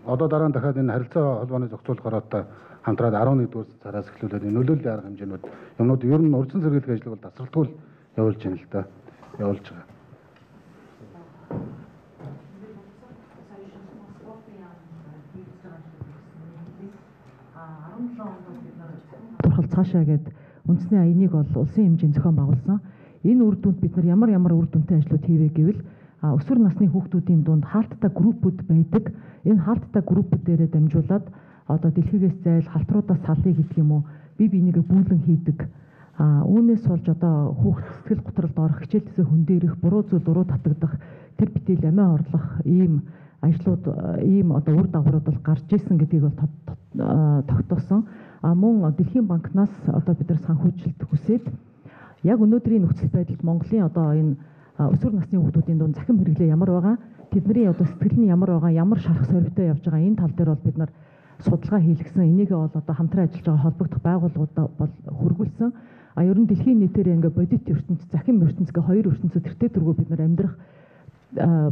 Одоо дараа нь дахиад энэ харилцаа холбооны зохицуулах хороотой хамтраад 11-р сараас эхлүүлээд нөлөөллийн арга хэмжээнүүд юмнууд ер нь урдсан сэргийлэх ажлыг бол тасралтгүй явуулж байна л да. Явуулж байгаа.
Турхал цаашаа гээд үндэсний аяныг бол улсын хэмжээнд зохион байгуулсан. Энэ үр дүнд бид нар ямар үр дүнтэй ажлууд хийвэ гэвэл өсвөр насны хүүхдүүдийн дунд хаалттай группүүд байдаг. Энэ хаалттай группүүдээрээ дамжуулаад одоо дэлхийгээс зайл халтруудаас салъя гэдэг юм уу бие бинийгээ бүүлэн хийдэг. Үүнээс болж одоо хүүхд сэтгэл готролд орох, хичээл төсөө хөндөрөх, буруу зүйл дуруу татагдах, тэр битэл амиа орлох ийм ажлууд ийм одоо үр дагаврууд бол гарч ирсэн гэдгийг бол тогтоосон. Мөн Дэлхийн банкнаас одоо бид нар санхүүжилт хүсээд яг өнөөдрийн нөхцөл байдалд Монголын одоо энэ өсвөр насны хүүхдүүдийн дунд захим хэрэглээ ямар байгаа, тэдний одоо сэтгэл нь ямар байгаа, ямар шарах сорвтой явж байгаа энэ тал дээр бол бид нар судалгаа хийлгсэн. Энийгээ бол одоо хамтран ажиллаж байгаа холбогдох байгууллагуудаа бол хөргүүлсэн. Ер нь дэлхийн нийтээр ингээ бодит ертөнц, захим ертөнцгээ хоёр ертөнцөд тэртээ төргөө бид нар амьдрах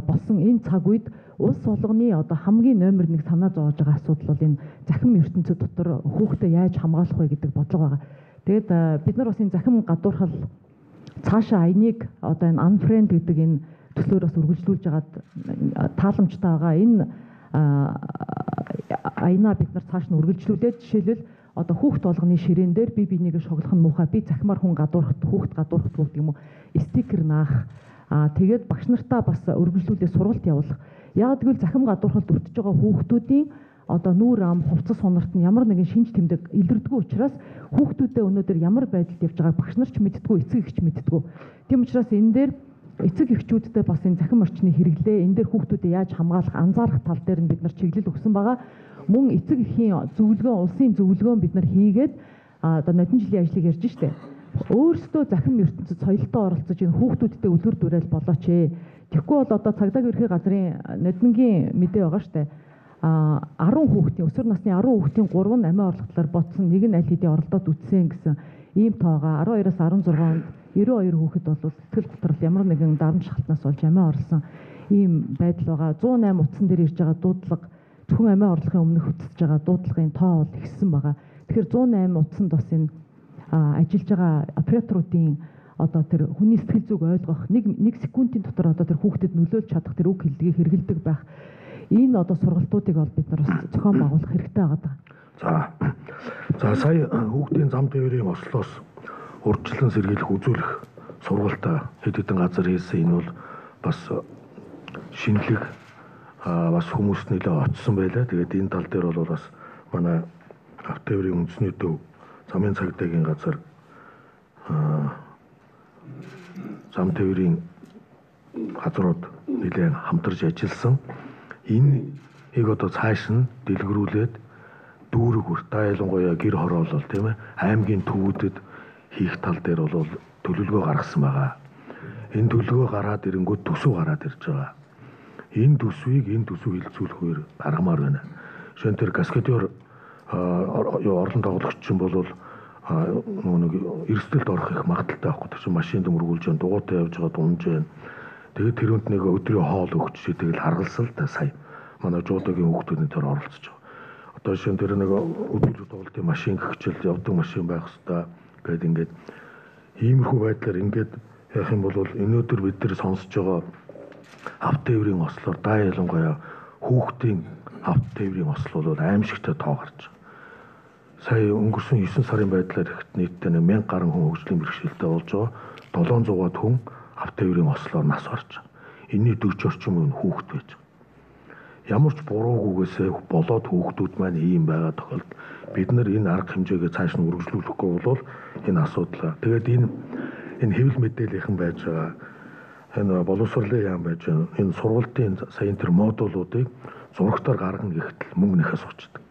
болсон энэ цаг үед улс болгоны одоо хамгийн номер 1 санаа зовж байгаа асуудал бол энэ захим ертөнцид дотор хүүхдээ яаж хамгаалах вэ гэдэг бодлого байгаа. Тэгээд бид нар бас энэ захим гадуурхал цаашаа аяныг одоо энэ Unfriend гэдэг энэ төслөөр бас үргэлжлүүлж байгаад тааламжтай байгаа. Энэ аянаа бид нар цааш нь үргэлжлүүлээд жишээлбэл одоо хүүхд болгоны ширээн дээр бие бинийгээ шоглох нь муухай, би захимаар хүн гадуурхад хүүхд гадуурхад бүгд юм уу стикер наах. Тэгээд багш нартаа бас үргэлжлүүлээ сургалт явуулах. Яг тэгвэл захим гадуурхалд өртөж байгаа хүүхдүүдийн одоо нүүр ам, хувцас хунарт нь ямар нэгэн шинж тэмдэг илэрдэггүй учраас хүүхдүүдээ өнөөдөр ямар байдалд явж байгааг багш нар ч мэддэггүй, эцэг эгч мэддэггүй. Тийм учраас энэ дээр эцэг эхчүүдтэй бас энэ захим орчны хэрэглээ, энэ дээр хүүхдүүдээ яаж хамгаалах, анзаарах тал дээр нь бид нар чиглэл өгсөн байгаа. Мөн эцэг эхийн зөвлөгөө, улсын зөвлөгөө бид нар хийгээд одоо нодон жилийн ажлыг ярьж штэ. Өөрсдөө захим ертөнцид соёлтой оролцож энэ хүүхдүүдтэй үлгэр дуурайл болооч ээ. Тэгэхгүй бол одоо цагдаагийн ерхий газрын нодонгийн мэдээ байгаа штэ. 10 хүүхдийн өсвөр насны 10 хүүхдийн 3 нь амиа орлоготлоор ботсон, нэг нь аль хэдийн оролдоод үтсэн гэсэн ийм тоогоо 12-аас 16 онд 92 хүүхэд бол сэтгэл готрол ямар нэгэн дарамт шалтнаас болж амиа орлсон ийм байдал байгаа. 108 утсан дээр ирж байгаа дуудлага зөвхөн амиа орлохын өмнөх үтсэж байгаа дуудлагын тоо бол ихссэн байгаа. Тэгэхээр 108 утсанд бас энэ ажиллаж байгаа операторуудын одоо тэр хүний сэтгэл зүг ойлгох нэг секундын дотор одоо тэр хүүхдэд нөлөөлж чадах тэр үг хэллэгийг хэрэгэлдэг байх. Энэ одоо сургалтуудыг бол бид нар бас зохион байгуулах хэрэгтэй байгаа. За сая хүүхдийн зам тээврийн ослоос урьдчилан сэргийлэх үзүүлэх
сургалтаа хэд хэдэн газар хийсэн. Энэ бол бас шинэлэг бас хүмүүст нэлээ очсон байлаа. Тэгээд энэ тал дээр бол бас манай автоврын үндэсний төв замын цагдаагийн газар зам тээврийн газрууд нэлээд хамтарч ажилласан. Энийг одоо цааш нь дэлгэрүүлээд дүүрэг хүрт ялангуяа гэр хороолол тийм ээ аймгийн төвүүдэд хийх тал дээр бол төлөвлөгөө гаргасан байгаа. Энэ төлөвлөгөө гараад ирэнгүүт төсөв гараад ирж байгаа. Энэ төсвийг энэ төсөв хилцүүлэхээр гаргамаар байна. Жишээ нь тэр каскадер орлон тоглогч чинь бол нэг эрсдэлд орох их магадaltaй байхгүй. Тэр чинь машин дөмөргүүлж байгаа, дугуйтай явж байгаа дунж байна. Тэгээд тэрүүнд нэг өдрийн хоол өгч тэгэл харгалсан л та сая. Манай жуудогийн хүүхдүүд тэр оролцож байгаа. Одоо шин тэр нэг өдөржид тоглолтын машин гихчил явдаг машин байх хэвээр гэдэг ингээд иймэрхүү байдлаар ингээд яах юм бол өнөөдөр бид нар сонсож байгаа автоврын ослоор ялангуяа хүүхдийн автоврын осл бол аимшигтай тоо гарч байгаа. Сая өнгөрсөн 9 сарын байдлаар ихт нийтдээ 1000 гаруй хүн хөгжлийн бэрхшээлтэй болж байгаа. 700-аад хүн автоврын ослоор нас барж байгаа. Энийн 40 орчим хүн хүүхэд байж байгаа. Ямар ч буруугүйгээсээ болоод хүүхдүүд маань ийм байгаа тохиолдолд бид нар энэ арга хэмжээгээ цааш нь үргэлжлүүлэхгүй бол энэ асуудал. Тэгээд энэ хэвлэл мэдээллийнхэн байж байгаа энэ боловсролын яам байж байгаа энэ сургалтын саяын тэр модулуудыг зурагтаар гаргана гэхдээ мөнгө нэхээс учдаг.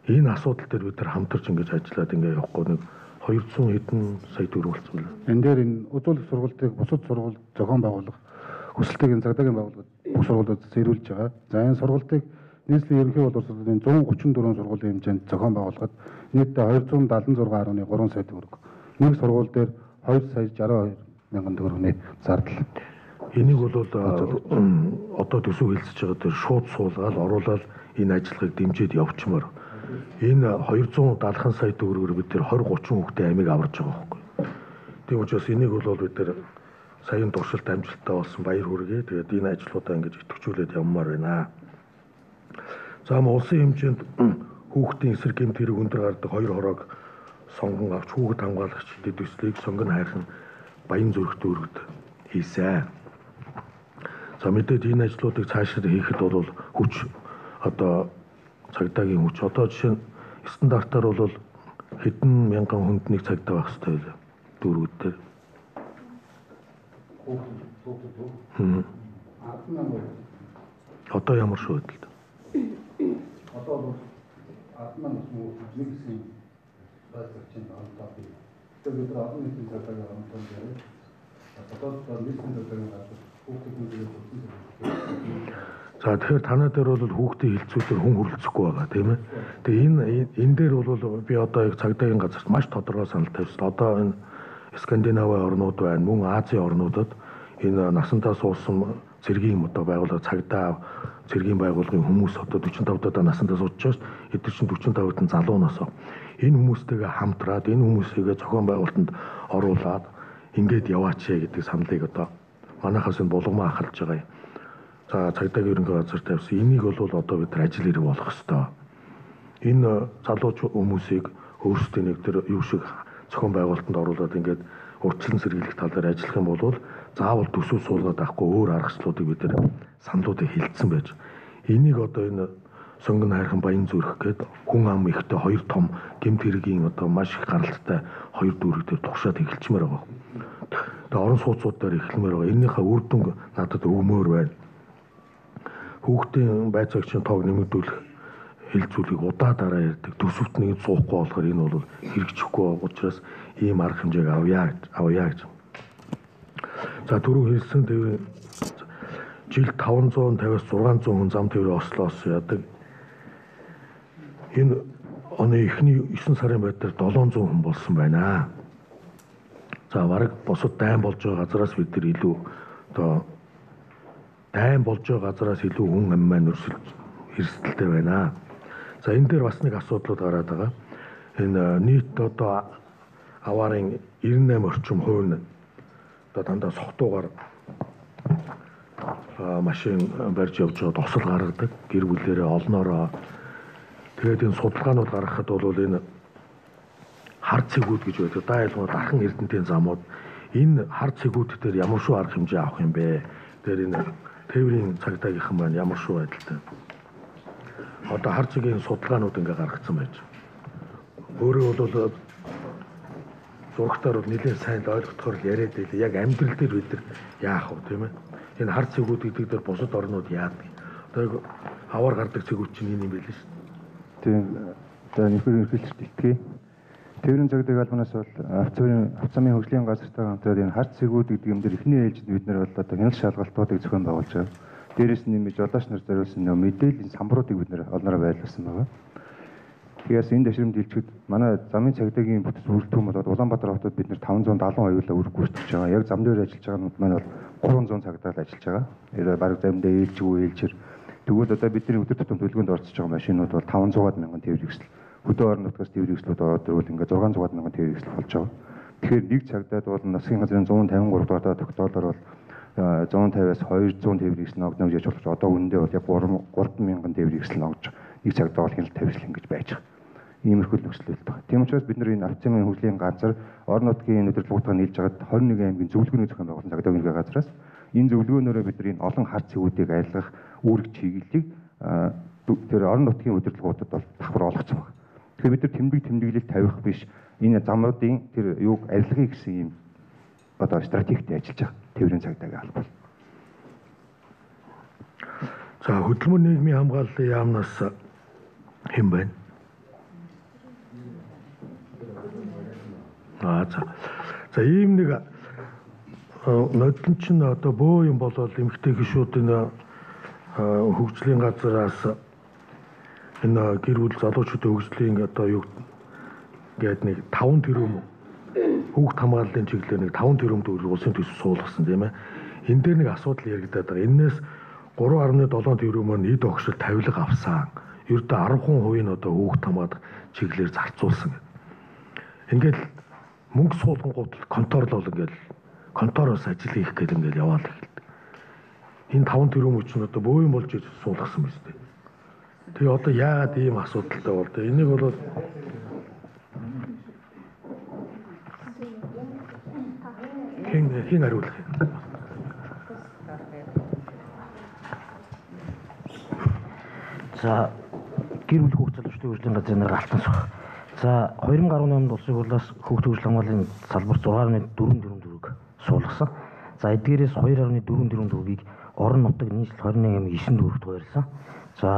Энэ асуудал дээр бид нар хамтарч ингэж ажиллаад ингээ явахгүй нэг 200 хэдэн сая төгрөг болсон байна.
Энэ дээр энэ үзүүлэх сургалтыг бусад сургалт зохион байгуулах хүсэлтийг энэ цагдаагийн байгууллагад бүх сургуулиуд зэрүүлж байгаа. За энэ сургалтыг нийслэлийн ерөнхий боловсролын 134 сургуулийн хэмжээнд зохион байгуулахад нийтдээ 276.3 сая төгрөг. Нэг сургууль дээр 2 сая 62 мянган төгрөгийн зардал.
Энийг бол одоо төсөв хэлцэж байгаа дээр шууд суулгаад оруулаад энэ ажиллагааг дэмжиж явуулчмаар. Энэ 270 сая төгрөгөөр бид тэр 20-30 хүүхдээ амийг аварж байгаа байхгүй. Тийм учраас энийг бол бид тэр саяын туршилт амжилттай болсон баяр хүргэе. Тэгээд энэ ажлуудаа ингэж идэвхжүүлээд явмаар байна. За улсын хэмжээнд хүүхдийн эсрэг гэмт хэрэг өндөр гардаг 2 хороог сонгон авч хүүхэд хамгаалагч төслийг сонгон хайрхан Баян зүрх дүүрэгт хийсэн. За мэдээд энэ ажлуудыг цаашаа хийхэд бол хүч одоо цагдаагийн хүч одоо жишээ нь стандартаар бол хэдэн мянган хүнд нэг цагдаа байх хэрэгтэй байлаа дүүргүүд дээр. Одоо ямар шүү байдал та?
Одоо бол 10,000 хүн нэг хэсэг байцаагчийн онцлог. Тэгээд бид олон нийтийн цагдаагийн онцлог дээр одоо нийтийн цагдаагийн газар хүүхдүүдийн За тэгэхээр танаа дээр бол хүүхдийн хилцүүлээр хүн хүрэлцэхгүй байгаа тийм ээ. Тэгээ энэ дээр бол би одоо яг цагдаагийн газарт маш тодорхой санал тавьсан. Одоо энэ Скандинавын орнууд байна, мөн Азийн орнуудад энэ насандаа суусан цэргийн одоо байгууллага цагдаа цэргийн байгууллагын хүмүүс одоо 45 даа насандаа сууж байгаа ш. Эдгээр чинь 45 хэдэн залуунаасаа энэ хүмүүстэйгээ хамтраад энэ хүмүүсийгээ зохион байгуулалтанд оруулаад ингээд яваач гэдэг саналыг одоо манайхаас энэ булгамаа ахалж байгаа юм. За цагдаагийн ерөнхий газар тавьсан. Энийг бол одоо бид нар ажил хэрэг болох ёстой. Энэ залууч хүмүүсийг өөрсдөө нэг төр юу шиг зохион байгуулалтанд оруулаад ингээд урьдчилан сэргийлэх тал дээр ажиллах юм бол заавал төсөв суулгаад авахгүй өөр аргачлалуудыг бид нар саналуудыг хилцсэн байж. Энийг одоо энэ сонгон хайрхан Баян зүрх гээд хүн ам ихтэй 2 том гэмт хэргийн одоо маш их гаралтай 2 дүүрэг дээр туршаад эхэлчмээр байгаа. Тэгээ орон сууцуудаар эхлэмээр байгаа. Энийхээ үр дүн надад өгмөр байна. Хүүхдийн байцаагчийн тоог нэмэгдүүлэх хилцүүлгийг удаа дараа ярьдаг. Төсөвт нэг суухгүй болохоор энэ бол хэрэгжихгүй учраас ийм арга хэмжээг авъя гэж. За түрүү хэлсэн тэр жилд 550-аас 600 хүн зам тээврийн ослоос яадаг. Энэ оны эхний 9 сарын байдлаар 700 хүн болсон байна. За бараг бусад дайн болж байгаа газараас бид нар илүү одоо дайн болж байгаа газараас илүү хүн ам маань эрсдэлтэй байна. За энэ дээр бас нэг асуудлууд гараад байгаа. Энэ нийт одоо аварын 98 орчим хувь нь одоо дандаа сохтуугаар машин барьж явж байгаад осол гаргадаг. Гэр бүлээрээ олноороо тэгээд энэ судалгаанууд гаргахад бол энэ
хар цэгүүд гэж байдаг. Да ялгуу дархан эрдэнтийн замууд энэ хар цэгүүд дээр ямар шүү арга хэмжээ авах юм бэ? Тэр энэ тээврийн цагдаагийнхан маань ямар шүү байдалтай. Одоо хар цэгийн судалгаанууд ингээ гаргацсан байж. Өөрөө бол зурагтаар бол нэлээд сайн л ойлгохоор яриад байлаа. Яг амьдрал дээр бид нар яах вэ, тийм ээ? Энэ хар цэгүүд гэдэг дээр бусад орнууд яадаг. Одоо аваар гардаг цэгүүд чинь энэ юм байл шүү дээ.
Тийм. За нөхөр эрхэлж итгэе. Тээврийн цагдаагийн албанаас бол авц замын хөгжлийн газартай хамтраад энэ хар цэгүүд гэдэг юм дээр эхний ээлжид бид нар бол одоо хяналт шалгалтуудыг зохион байгуулж байгаа. Дээрээс нь нэмж жолооч нар зориулсан мэдээллийн самбаруудыг бид нар олнороо байлгасан байгаа. Тэгээс энэ дэвшрэмд дэлгэхэд манай замын цагдаагийн бүтэц бүрэлдэхүүн болоод Улаанбаатар хотод бид нэр 570 оюулаа үрг гүйцэтгэж байгаа. Яг зам дээр ажиллаж байгаа нь маань бол 300 цагдаа л ажиллаж байгаа. Энэ баг заримдаа ээлжгүй ээлжир. Тэгвэл одоо бидний өдөр тутам төлгөөнд орцож байгаа машинууд бол 500-аад мянган тээвэр хэвсэл. Хөдөө орон нутгаас тээвэр хэвслүүд ороод ирвэл ингээ 600-аад мянган тээвэр хэвсэл болж байгаа. Тэгэхээр нэг цагдаад бол насгийн газрын 153 дугаар тогтоолоор бол 150-аас 200 тээвэр хэвсэл ногдно гэж болж одоо үнэндээ бол яг 3 мянган тээвэр хэвсэл ногдож нэг цагдаа бол хяналт тавьсан гэж байж байгаа. Иймэрхүү нөхцөл байна. Тийм учраас бид нар энэ авц замын хөгжлийн газар орон нутгийн өдрөл буутгаа нийлж хагаад 21 аймгийн зөвлөгөөний зохион байгуулсан цагдаагийн газраас энэ зөвлөгөөнөөрөө бид нар энэ олон хар цэгүүдийг арилгах үүрэг чиглэлийг тэр орон нутгийн өдрөл буутад бол давхар олгоцсон байна. Тэгэхээр бид нар тэмдэглэл тавих биш энэ замуудын тэр юуг арилгахыг гэсэн юм одоо стратегид ажиллаж байгаа тээврийн цагдаагийн албал.
За хөдөлмөр нийгмийн хамгааллын яамнаас хэн байна? За ийм нэг нодлон чинь одоо бөө юм болол эмэгтэй гишүүдийн хөгжлийн газраас энэ гэр бүл залуучуудын хөгжлийн одоо юу гэдэг нэг 5 тэрбум хүүхд хамгааллын чиглэлээр нэг 5 тэрбум төгрөг улсын төсөв суулгасан тийм ээ. Энэ дээр нэг асуудал яригадаад байгаа. Энээс 3.7 тэрбум маань эд огшил тавилга авсан. Ердөө 10% нь одоо хүүхд хамгаалах чиглэлээр зарцуулсан. Ингээд мөнгө суулгангууд конторлол ингээл контороос ажил хийх гэдэг ингээл яваал эхэлдэг. Энэ 5 тэрбум чинь одоо бөө юм болж суулгасан биз дээ. Тэгээ одоо яагаад ийм асуудалтай болдоо? Энийг бол хэн хариулах юм?
За гэр бүл хүүхд залуучдын хөгжлийн газрын нар алтан суух. За 2018 онд улсын хурлаас хүүхд хөгжил хамгааллын салбар 6.4 тэрбум төгрөг суулгасан. За эдгээрээс 2.4 тэрбум төгрөгийг орон нутаг нийслэл 21.9 төгрөгт хуваарласан. За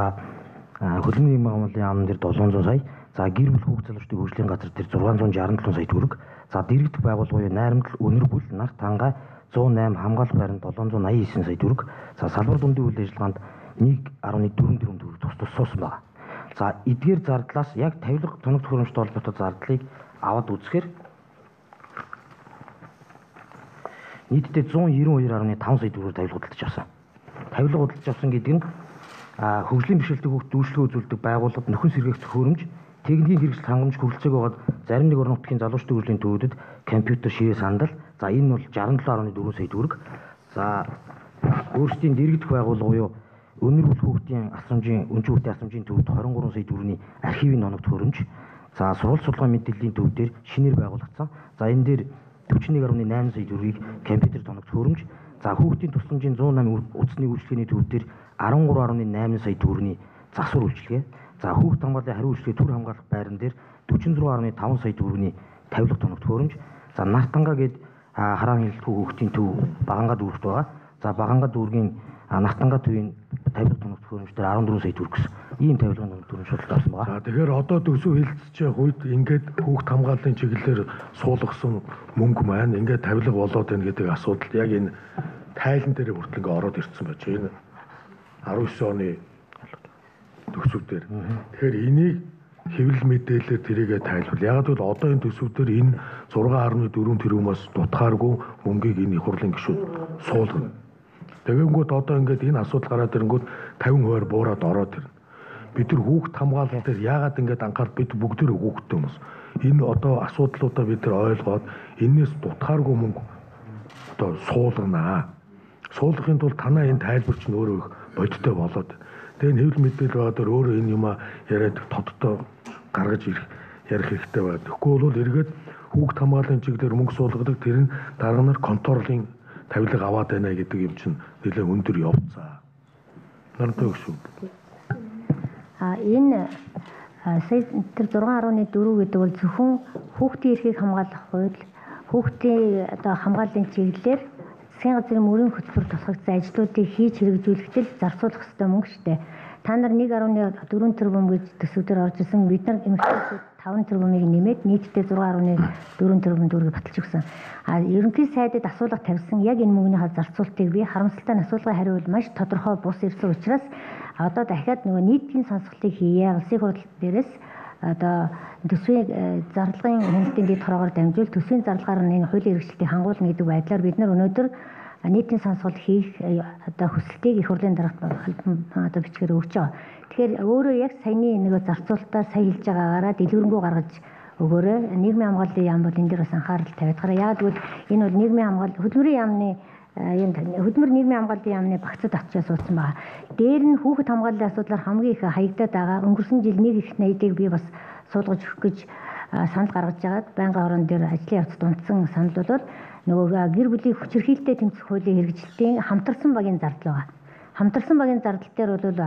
хөдөлмөрийн нийгмийн хамгааллын яамн дээр 700 сая. За гэр бүл хүүхд залуучдын хөгжлийн газар дээр 667 сая төгрөг. За дэргэдэх байгууллагын найрамдал өнөр бүл нарт хангаа 108 хамгаалах байранд 789 сая төгрөг. За салбар дундын үйл ажиллагаанд 1.4 тэрбум төгрөг тус суусан байна. За эдгээр зардлаас яг тавилга тоног төхөөрөмжтэй холбоотой зардлыг аваад үзэхээр нийтдээ 192.5 сая төгрөг тавилга худалдаж авсан. Тавилга худалдаж авсан гэдэг нь хөгжлийн бэрхшээлтэй хүүхд дүүшлэгээ үзүүлдэг байгууллагад нөхөн сэргээх төхөөрөмж, техникийн хэрэгсэл хангамж хүрэлцээг байгаад зарим нэг орон нутгийн залуучдын хөгжлийн төвүүдэд компьютер ширээ сандал. За энэ бол 67.4 сая төгрөг. За өөрсдийн дэргэдэх байгууллага буюу өнөр бүл хүүхдийн асрамжийн өнжин хүүхдийн асрамжийн төвд 23 сая төгрөгийн архивын ноног төхөөрөмж. За сурвалж судалгааны мэдээллийн төв дээр шинээр байгуулагдсан. За энэ дээр 41.8 сая төгрөгийг компьютер тоног төхөөрөмж. За хүүхдийн тусламжийн 108 утасны үйлчлэгээний төв дээр 13.8 сая төгрөгийн засвар үйлчлэгээ. За хүүхд хамгааллын хариу үйлчлэгээ төр хамгаалах байран дээр 46.5 сая төгрөгийн тавилга тоног төхөөрөмж. За нартангаа гээд хараан хяналтгүй хүүхдийн төв Багангаа дүүрэгт байгаа. За Багангаа дүүргийн нартангаа төвийн тавилга тоног төхөөрөмж дээр 14 сая төгрөг гэсэн ийм тавилга тоног төхөөрөмж шалгалт авсан байна.
За тэгэхээр одоо төсөв хилцэж явах үед ингээд хүүхд хамгааллын чиглэлээр суулгасан мөнгө маань ингээд тавилга болоод байна гэдэг асуудал яг энэ тайлан дээр хүртэл ингээд ороод ирсэн байж байна. 19 оны төсөв дээр. Тэгэхээр энийг хэвлэл мэдээлэлээр тэрийгэ тайлбар. Яг л одоо энэ төсөв дээр энэ 6.4 тэрбумаас дутгааргүй мөнгийг энэ их хурлын гишүүд суулгана. Тэгэнгүүт одоо ингээд энэ асуудал гараад ирэнгүүт 50% буураад ороод ирнэ. Бид нар хүүхд хамгаалал дээр яагаад ингээд анхаарал бид бүгдээ хүүхдтэй хүмүүс. Энэ одоо асуудлуудаа бид нар ойлгоод энээс дутгааргүй мөнгө одоо суулганаа. Суулгахын тулд танаа энэ тайлбар чинь өөрөө их бодиттой болоод. Тэгээ энэ хэвлэл мэдээлэл байгаа дээр өөрөө энэ юма яриад тодтой гаргаж ирэх ярих хэрэгтэй байна. Тэгэхгүй бол эргээд хүүхд хамгааллын чиглэлээр мөнгө суулгадаг тэр нь дарга нар контролын тавилга аваад байна гэдэг юм чинь нэлээд өндөр явцаа. Нартай шүү.
Энэ сая тэр 6.4 гэдэг бол зөвхөн хүүхдийн эрхийг хамгаалах хууль, хүүхдийн одоо хамгааллын чиглэлээр засгийн газрын мөрийн хөтөлбөр тусгагдсан ажлуудыг хийж хэрэгжүүлэхдээ зарцуулах ёстой мөнгө шүү дээ. Та нар 1.4 тэрбум гэж төсөвдөр орж исэн, бид нар эмэгтэйчүүд 5 тэрбумыг нэмээд нийтдээ 6.4 тэрбум төгрөгийг баталж өгсөн. Ерөнхий сайдад асуулга тавьсан яг энэ мөнгөний зарцуултыг би харамсалтай нь асуулгын хариу бол маш тодорхой бус ирсэн учраас одоо дахиад нөгөө нийтийн сонсголтыг хийе. Улсын хурал дээрээс одоо төсвийн зарлагын хяналтын дэд хорогоор дамжуул төсвийн зарлагаар энэ хуулийн хэрэгжилтийг хангуулна гэдэг байдлаар бид нар өнөөдөр нийтийн сонсголт хийх одоо хүсэлтийг их хурлын дарга одоо бичгээр өгч байгаа. Тэгэхээр өөрөө яг саяны нэг зарцуулалтаа сая хэлж байгаагаараа дэлгэрэнгүй гаргаж өгөөрэй. Нийгмийн хамгааллын яам бол энэ дээр бас анхаарал тавиадгараа. Яг тэгвэл энэ бол нийгмийн хамгаалал хөдөлмөрийн яамны хөдөлмөр нийгмийн хамгааллын яамны багцад очиж суудсан байгаа. Дээр нь хүүхэд хамгааллын асуудлаар хамгийн их хаягдаад байгаа. Өнгөрсөн жил нэг их найдыг би бас суулгаж өгөх гэж санал гаргаж байгаад байнгын орон дээр ажлын явц дундсан санал бол нөгөө гэр бүлийн хүчирхийлэлтэй тэмцэх хуулийн хэрэгжилтийн хамтарсан багийн зардал байгаа. Хамтарсан багийн зардал дээр бол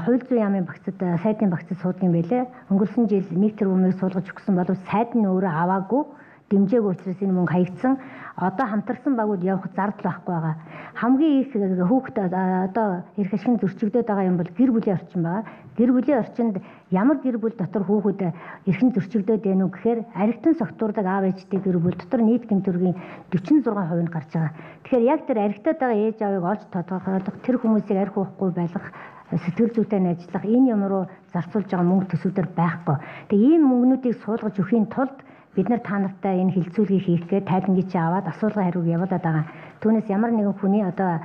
хууль зүйн яамын багцад сайдын багцад суудаг юм байлээ. Өнгөрсөн жил 1 тэрбумыг суулгаж өгсөн боловч сайд нь өөрөө аваагүй дэмжээгүй учраас энэ мөнгө хаягдсан. Одоо хамтарсан багууд явах зардал байхгүй байгаа. Хамгийн их хүүхэд одоо эрх ашигын зөрчигдөд байгаа юм бол гэр бүлийн орчин байгаа. Гэр бүлийн орчинд ямар гэр бүл дотор хүүхэд эрхэн зөрчигдөд байна уу гэхээр архитан согтуурдаг аав ээжтэй гэр бүл дотор нийт гэмтүргийн 46% нь гарч байгаа. Тэгэхээр яг тэр архитаад байгаа ээж аавыг олж тодорхойлох, тэр хүмүүсийг архи уухгүй байлгах, сэтгэл зүйтэй ажиллах энэ юм руу зарцуулж байгаа мөнгө төсөвдөр байхгүй. Тэгээ ийм мөнгнүүдийг суулгаж өхийн тулд бид нар та нартай энэ хилцүүлгийг хийх гээд тайлангийн чи аваад асуулгын хариуг явуулаад байгаа. Түүнээс ямар нэгэн хүний одоо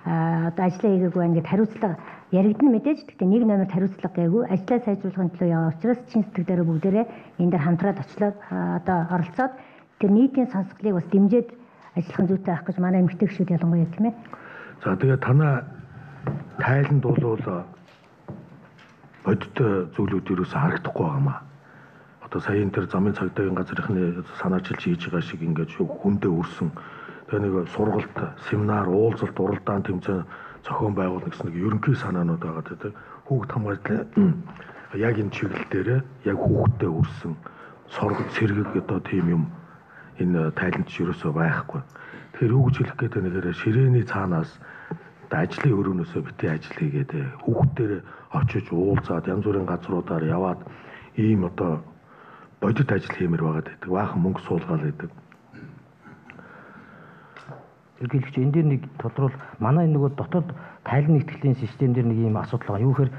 ажиллаа хийгээгүй байна гэд хариуцлага яригдана мэдээж. Гэхдээ нэг номерт хариуцлага гээгүй. Ажлаа сайжруулахын төлөө яваа учраас чин сэтгэлдээ бүгдээрээ энэ дээр хамтраад очлоо одоо оролцоод тэр нийтийн сонсголыг бас дэмжиж ажиллах зүйтэй авах гэж манай эмэгтэй гишүүд ялангуяа тийм ээ.
За тэгээ танаа тайланд бол бодит зүйлүүд юу ч харагдахгүй байгаамаа. Одоо сая энэ тэр замын цагдаагийн газрынхны санаачилж хийж байгаа шиг ингээд хүндээ өрсөн. Тэгээ нэг сургалт, семинар, уулзалт, уралдаан тэмцээн зохион байгуулах гэсэн нэг ерөнхий санаанууд байгаа тийм. Хүүхд хамгааллын яг энэ чиглэл дээр яг хүүхдэд өрсөн соргод сэргэг одоо тийм юм энэ тайланд ч ерөөсөө байхгүй. Тэгэхээр юу гэж хэлэх гээд нэгээр ширээний цаанаас ажлын өрөөнөөсөө бити ажил хийгээд хүүхдээр очиж уулзаад янз бүрийн газруудаар яваад ийм одоо бодит ажил хиймээр байгаад байдаг. Баахан мөнгө суулгаад байдаг.
Ерөнхийдөө энэ дээр нэг тодорхойл манай энэ нөгөө дотоод тайлан нэгтгэлийн систем дээр нэг юм асуудал байгаа. Юу гэхээр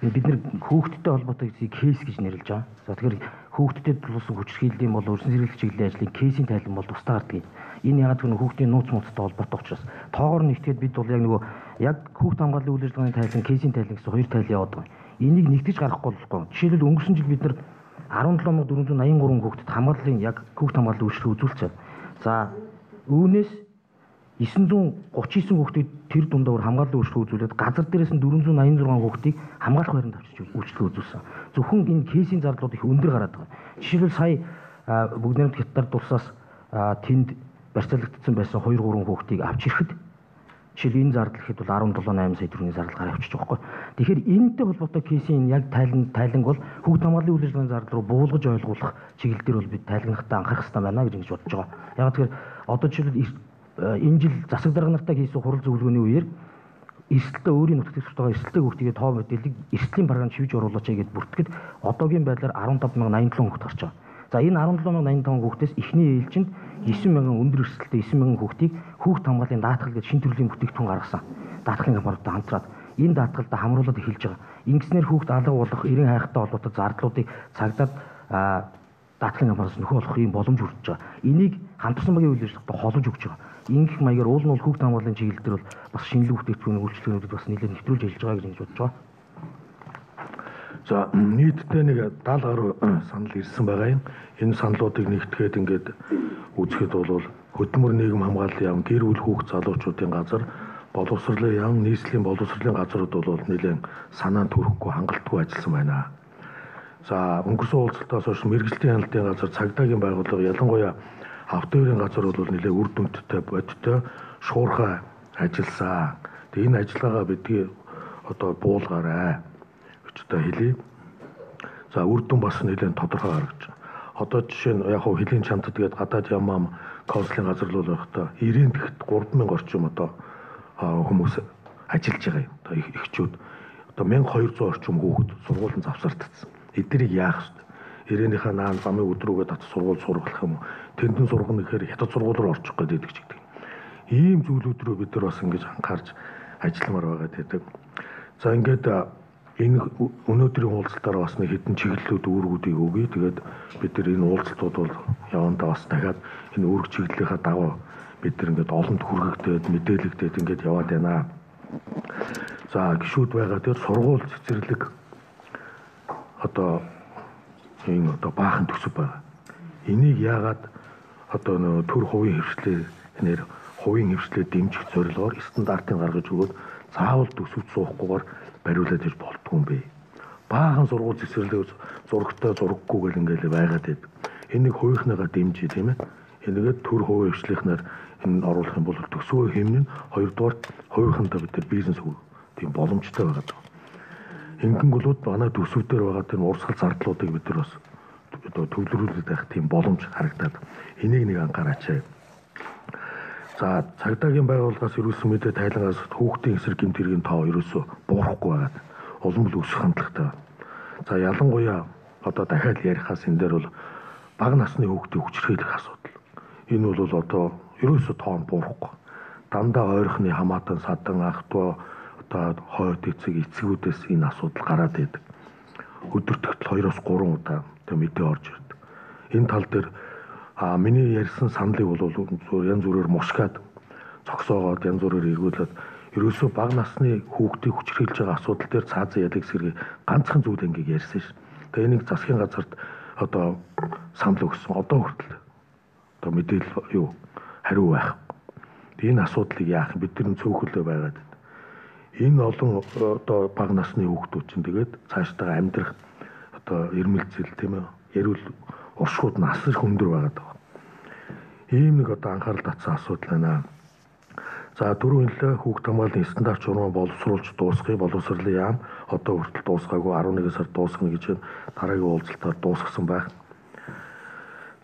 бид нар хүүхдтэй холбоотой кейс гэж нэрлэж байгаа. За тэгэхээр хүүхдтэд тулсан хүчирхийллийн бол өрсөн сэргийлэх чиглэлийн ажлын кейсийн тайлан бол тусдаа гардаг. Энэ ягаад гэвэл хүүхдийн нууц муудтай холбоотой учраас тоогоор нэгтгэхэд бид бол яг нөгөө яг хүүхд хамгааллын үйл ажиллагааны тайлан, кейсийн тайлан гэсэн хоёр тайлан яваад байгаа. Энийг нэгтгэж гаргахгүй болохгүй. Жишээлбэл өнгөрсөн жил бид нар 17483 хүүхдэд хамгааллын яг хүүхд хамгааллын үйлчлэг үзүүлчихсэн. За үүнээс 939 хүүхдийг тэр дундуур хамгааллын үйлчлэг үзүүлээд газар дээрээс нь 486 хүүхдийг хамгаалах байранд авчирч үйлчлэг үзүүлсэн. Зөвхөн энэ кейсийн зардлууд их өндөр гараад байгаа. Жишээлбэл сая бүгд найрамд хятад дурсаас тэнд барьцаалагдсан байсан 2 3 хүүхдийг авч ирэхэд жишээл энэ зардал ихэд бол 17.8 сая төгрөгийн зардал гараа авчиж байгаа байхгүй. Тэгэхээр энэтэй холбоотой кейсийн яг тайланг бол хүүхд хамгааллын үйл ажиллагааны зардал руу буулгаж ойлгуулах чиглэл дээр бол бид тайлгнахтаа анхаарах хэрэгтэй байна гэж бодож байгаа. Яг тэгэхээр одоо жишээлбэл энэ жил засаг дарга нартай хийсэн хурал зөвлөгөөний үеэр эрсдэлтэй өөрийн нутагт байгаа эрсдэлтэй хүүхдийн тоо мэдээллийг эрсдлийн програмд шивж оруулаач гэд бүртгэхэд одоогийн байдлаар 15087 хүүхэд гарч байгаа. За энэ 17085 хүүхдээс эхний ээлжинд 9000 өндөр эрсдэлтэй 9000 хүүхдийг хүүхд хамгааллын даатгал гэж шин төрлийн бүтээгдэхүүн гаргасан. Даатгалын компаниудтай хамтраад энэ даатгалд хамруулаад эхэлж байгаа. Ингэснээр хүүхд алга болох, эрен хайхтай холбоотой зардлуудыг цагдаад даатгалын компаниас нөхөө олох юм боломж хүрч байгаа. Энийг хамтарсан багийн үйл ажиллагаатай холбож өгч байгаа. Ингэх маягаар уул нь бол хүүхд хамгааллын чиглэл дээр бол бас шинэлэг бүтээгдэхүүн үйлчлэгнүүдэд бас нэлээд нэвтрүүлж ажиллаж байгаа гэж бодож байгаа.
За нийтдээ нэг 70 гаруй санал ирсэн байгаа юм. Энэ саналуудыг нэгтгэхэд ингээд үзэхэд бол хөдөлмөр нийгэм хамгааллын яам, гэр бүл хүүхд залуучуудын газар, боловсролын яам, нийслэлийн боловсролын газрууд бол нэлээд санаанд хүрэхгүй хангалтгүй ажилласан байна. За өнгөрсөн уулзалтаас хойш мэрэгжлийн хяналтын газар, цагдаагийн байгууллага, ялангуяа автоэрийн газар бол нэлээд үр дүндтэй бодтой шуурхай ажилласан. Тэгээ энэ ажиллагаагаа бидний одоо буулгаарай гэж одоо хэлье. За үр дүн бас нэлээд тодорхой харагдаж байна. Одоо жишээ нь яг хөө хөлийн чамд тэгээд гадаад ямаам консулын газар л байхдаа 90-д 3000 орчим одоо хүмүүс ажиллаж байгаа юм. Одоо эхчүүд одоо 1200 орчим хүүхэд сургуулийн завсардсан. Эднийг яах вэ? Ирээнийхээ наан замын өдрүүгээ татсан сургууль сургах юм уу? Тэндэн сургах нэхээр хятад сургууль руу орчих гээд идэг ч гэдэг. Ийм зүйлүүд рүү бид нар бас ингэж анхаарч ажилламаар байгаа гэдэг. За ингээд энэ өнөөдрийн уулзалтаар бас нэг хэдэн чиглэлүүд үүргүүдийг өгье. Тэгээд бид нар энэ уулзалтууд бол явандаа бас дахиад энэ үүрэг чиглэлийнхаа дагуу бид нар ингээд олонд хүргэгдээд мэдээлэгдээд ингээд яваад байна. За гишүүд байгаа дээр сургууль цэцэрлэг одоо энэ одоо баахан төсөв байгаа. Энийг яагаад одоо нөө төр хувийн хвшлээр хувийн хвшлээ дэмжих зорилгоор стандартын гаргаж өгөөд заавал төсөвт суухгүйгээр бариулаад иж болтгүй юм бэ. Баахан сургууль цэцэрлэг зурагтай зураггүй гэл ингээл байгаад байд. Энийг хувийнхныгаа дэмжиж тийм ээ. Энийгээ төр хувийн хвшлийнхнаар энэ оруулах юм бол төсвөө хэмнэн хоёрдугаар хувийнхандаа бид нар бизнес тийм боломжтой байгаа. Ингэнгүүт манай төсөв дээр байгаа тийм урсгал зардлуудыг бид нар бас төвлөрүүлээд байх тийм боломж харагдаад энийг нэг анхаараач. За цагдаагийн байгууллагаас ерөөсөн мэдээ тайлангаас хүүхдийн эсрэг гэмт хэргийн тоо ерөөсөө буурахгүй байгаад улам л өсөх хандлагатай. За ялангуяа одоо дахиад ярихаас энэ дээр бол бага насны хүүхдийн хүчирхийлэх асуудал. Энэ бол одоо ерөөсөө тоо буурахгүй. Дандаа ойрхны хамаатан садан ахтуу одоо хойд эцэгүүдээс энэ асуудал гараад идэг. Өдөртөгт 2-3 удаа тэг мэдээ орж ирдэг. Энэ тал дээр миний ярьсан саналыг бол янз бүрээр мушгаад цогсоогоод янз бүрээр эргүүлээд ерөөсөө бага насны хүүхдийг хүчирхийлж байгаа асуудал дээр цаазан ядаг сэргийг ганцхан зүйл ингээд ярьсан ш. Тэгээ энийг засгийн газарт одоо санал өгсөн. Одоо хүртэл одоо мэдээлэл юу хариу байх. Энэ асуудлыг яах бид нар цөөхөлөө байгаад байна. Энэ олон одоо бага насны хүүхдүүд чинь тэгээд цаашдаа амьдрах одоо эрмэлзэл тийм ээ ярил уршууд нь асар хүндэр байгаад байгаа. Ийм нэг одоо анхаарал татсан асуудал байна. За дөрөв хэлээ хүүхд хамгааллын стандарт журмаа боловсруулж дуусгая. Боловсролын яам одоо хүртэл дуусгаагүй 11 сард дуусгана гэж дараагийн уулзалтаар дуусгасан байх.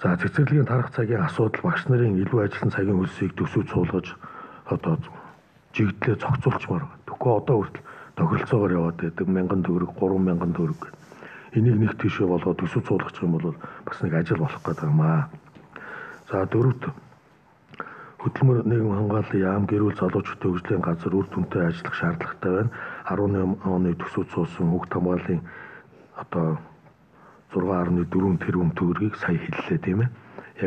За цэцэрлэгийн тарах цагийн асуудал багш нарын илүү ажилласан цагийн хөлсийг төсөвт суулгаж одоо жигдлээ зохицуулчмаар байна. Тэгэхгүй одоо хүртэл тохиролцоогоор яваад байдаг 1000 төгрөг 3000 төгрөг. Энийг нэг тийшээ болгоод төсөв суулгах юм бол бас нэг ажил болох гэдэг юм аа. За дөрөвт хөдөлмөр нийгэм хамгааллын яам гэрүүл залуучуудын хөгжлийн газар үр дүнтэй ажиллах шаардлагатай байна. 18 оны төсөвт суулсан хүүхд хамгааллын одоо 6.4 тэрбум төгрөгийг сая хэллээ тийм ээ.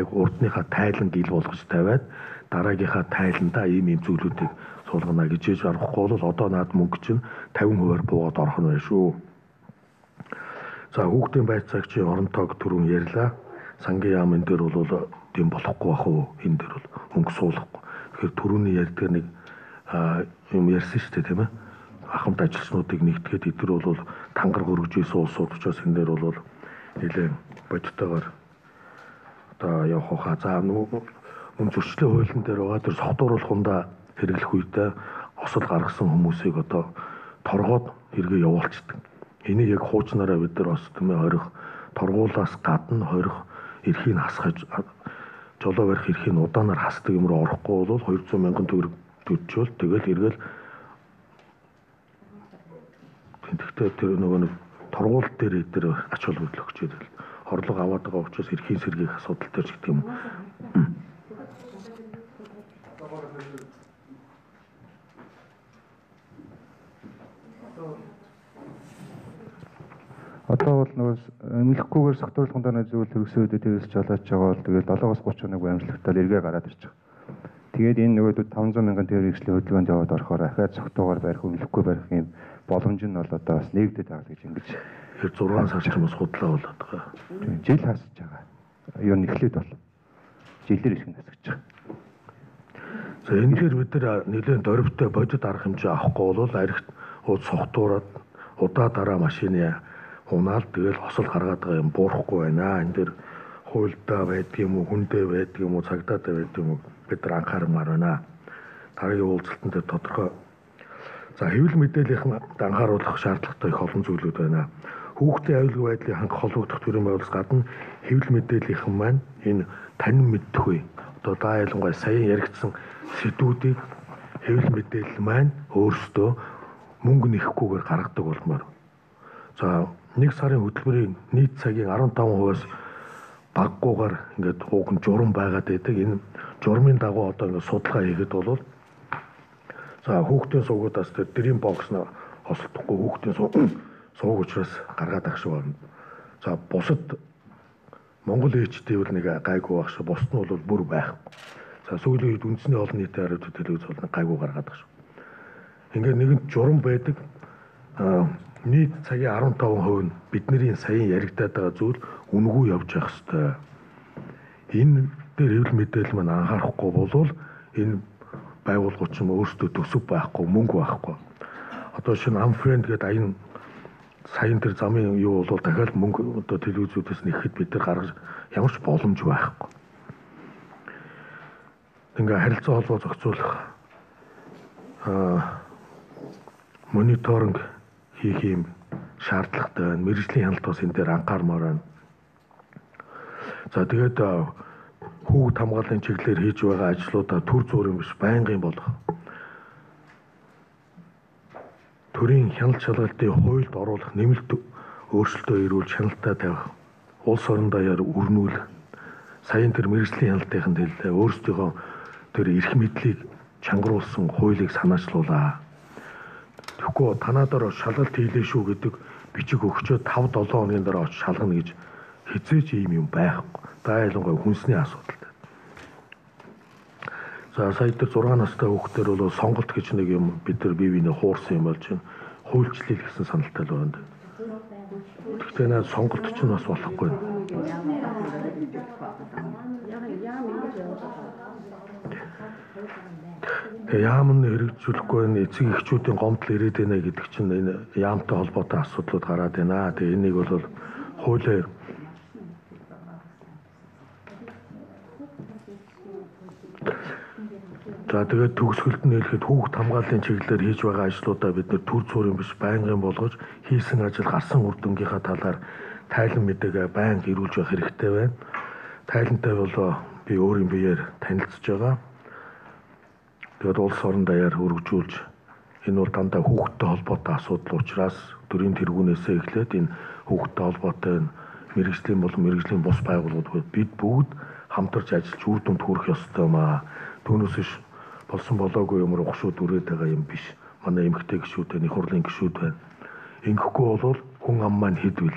Яг урдныхаа тайлан гил болгож тавиад дараагийнхаа тайландаа ийм зүйлүүдийг суулгана гэж ээж арахгүй бол одоо наад мөнгө чинь 50% буугаад орох нь байна шүү. За хүүхдийн байр цагчийн оронтойг түрүүн ярьлаа. Сангийн яам энэ дээр бол тийм болохгүй бах уу? Энэ дээр бол мөнгө суулгахгүй. Тэгэхээр түрүүний ярьдгаар нэг юм ярьсан шүү дээ тийм ээ. Ахмад ажилчнуудыг нэгтгэхэд эдгээр бол тангар хөргөж ийсэн улсууд учраас энэ дээр бол нэлээд бодтойгоор одоо явах хаа. За мөн зөрчлийн хуулийн дээр байгаа тэр согтууруулах хундаа хэрэглэх үедээ осол гаргасан хүмүүсийг одоо торгоод эргээ явуулчихдаг. Энийг яг хуучнараа бид нар бас тийм ээ хорих торгуулаас гадна хорих эрхийг хасгаж жолоо барих эрхийг удаанаар хасдаг юм руу орохгүй бол 200,000 төгрөг төлжөөл тэгэл эргээл тэнхтээ тэр нөгөө торгуул дээр эдгээр ач холбогдол өгч ийл хорлого аваад байгаа учраас эрхийн сэргийг асуудал дээр ч гэдэг юм.
Одоо бол нөгөө эмнэлэхгүйгээр согтууруулах хундаа зүйл төрөсөөдөө тэрс жолооч байгаа бол тэгээд 7-30 хоног амьслагтаа эргээ гараад ирчих. Тэгээд энэ нөгөөдүүд 500,000 төгрөг хэрэгслийн хөдөлгөөнд яваад орохоор ахаад согтуугаар барих, эмнэлэхгүй барих юм боломж нь бол одоо бас нэгдэт байгаа гэж ингэж 6 сар ч юм уу худлаа болоод байгаа. Жил хасаж байгаа. Юу нэхлээд бол жилээр ирэх нь хасаж байгаа.
За энэхээр бид нар нэлээд дөрвтэй бодит арга хэмжээ авахгүй бол архит согтуураад удаа дараа машины унаал тэгэл хосол гаргаад байгаа юм буурахгүй байна. Энэ дэр хуульдаа байдаг юм уу, хүндээ байдаг юм уу, цагдаатай байдаг юм уу бид нар анхаармаар байна. Дараагийн уулзалтанд дээр тодорхой хэвлэл мэдээллийн анхааруулах шаардлагатай их олон зүйлүүд байна. Хүүхдийн аюулгүй байдлыг хангах холбогдох төрийн байгууллагаас гадна хэвлэл мэдээллийнхэн маань энэ танин мэддэг үе. Одоо даа ялангуяа саяхан яригдсан сэдвүүдийг хэвлэл мэдээлэл маань өөрсдөө мөнгө нэхгүйгээр гаргадаг болмоор. За нэг сарын хөтөлбөрийн нийт цагийн 15%-аас баггүйгээр ингээд хууган журам байгаад байдаг. Энэ журмын дагуу одоо ингээд судалгаа хийгээд бол хүүхдийн суугуудаас дэрийн бокс нь хосолдохгүй хүүхдийн сууг учраас гаргаад ах шиг байна. За бусад Монгол ээжтэй бол нэг гайгүй байх шиг, бусд нь бол бүр байхгүй. За сүүлийн үед үндэсний олон нийтийн хариуцлага телевиз бол гайгүй гаргаад ах шиг. Ингээд нэгэн журам байдаг. Нийт цагийн 15% нь бидний саяхан яригадаад байгаа зүйл үнэгүй явж явах ёстой. Энэ дээр хэвлэл мэдээлэл маань анхаарахгүй болвол энэ байгууллагууд ч юм өөрсдөө төсөв байхгүй, мөнгө байхгүй. Одоо шинэ Amfriend гэдэг аян саяхан тэр замын юу бол дахиад мөнгө одоо телевизүүдээс нэхэд бид нар гаргаж ямар ч боломж байхгүй. Ингээ харилцаа холбоо зохицуулах мониторинг хийх юм шаардлагатай байна. Мэргэжлийн хяналт бас энэ дээр анхаармаар байна. За тэгээд хүүхд хамгааллын чиглэлээр хийж байгаа ажлуудаа төр зуурын биш байнгын болох. Төрийн хяналт шалгалтын хуульд оруулах нэмэлт өөрчлөлтөө ирүүл хяналтаа тавих, улс орон даяар өрнүүлэх, саяхан тэр мэргэжлийн хяналтын хэллээ өөрсдийнхөө тэр эрх мэдлийг чангаруулсан хуулийг санаачлуулаа. Тэгэхгүй танадаар шалгалт хийлээ шүү гэдэг бичиг өгчөө 5-7 хоногийн дараа очиж шалгана гэж хизээч ийм юм байхгүй. Даа ялангуяа хүнсний асуудал. За сая дээр 6 настай хүүхдээр бол сонголт гэж нэг юм бид нар бие биенээ хуурсан юм болж байна. Хуульчлал гэсэн саналтай л байна. Гэхдээ наа сонголт ч бас болохгүй. Яам нь хэрэгжүүлэхгүй энэ эцэг эхчүүдийн гомдол ирээд байна гэдэг чинь энэ яамтай холбоотой асуудлууд гараад байна. Тэгээ энийг бол хуулиар за тэгээд төгсгөлд нь хэлэхэд хүүхд хамгааллын чиглэлээр хийж байгаа ажлуудаа бид нэр төр зуурын биш байнгын болгож хийсэн ажил гарсан үр дүнгийнхаа талаар тайлан мэдээгээ байнга ирүүлж явах хэрэгтэй байна. Тайлантай бол би өөрийн биеэр танилцж байгаа. Тэгээд улс орон даяар хөргөжүүлж энэ бол дандаа хүүхдтэй холбоотой асуудал учраас төрийн тэргүүнээсээ эхлээд энэ хүүхдтэй холбоотой мэргэжлийн болон мэргэжлийн бус байгууллагууд бид бүгд хамтарч ажиллаж үр дүнд хүрэх ёстой маа. Түүнээс биш болсон болоогүй юмр ухшууд үрээд байгаа юм биш. Манай эмэгтэй гишүүд байна, их хурлын гишүүд байна. Ингэхгүй бол хүн ам маань хэд вэ?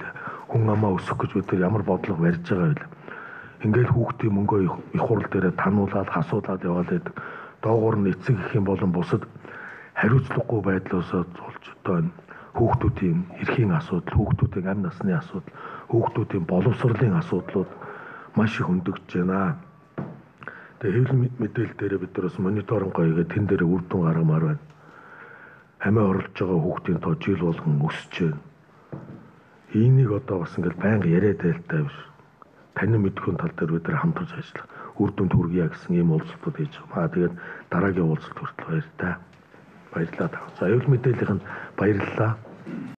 Хүн амаа өсөх гэж бид нар ямар бодлого барьж байгаа вэ? Ингээл хүүхдийн мөнгөө их хурл дээрээ тануулаад хасуулаад яваад байдаг. Доогуур нь эцэг гэх юм болон бусад хариуцлагагүй байдлаас болж одоо хүүхдүүдийн эрхийн асуудал, хүүхдүүдийн амь насны асуудал, хүүхдүүдийн боловсролын асуудлууд маш их өндөгдөж байна. Тэгээ хэвлэл мэдээлэл дээр бид нар бас мониторинг хийгээд тэн дээр үр дүн гаргамаар байна. Хамаа оролж байгаа хүүхдийн тоо жил болгон өсөж байна. Энийг одоо бас ингээл байнга яриад байлтай биш. Танин мэдхүйн тал дээр бид нар хамтарч ажиллах, үр дүнд хүргье гэсэн ийм уулзалтууд хийж байгаа. Тэгээд дараагийн уулзалт хүртэл баярлалаа. За хэвлэл мэдээллийнх нь баярлалаа.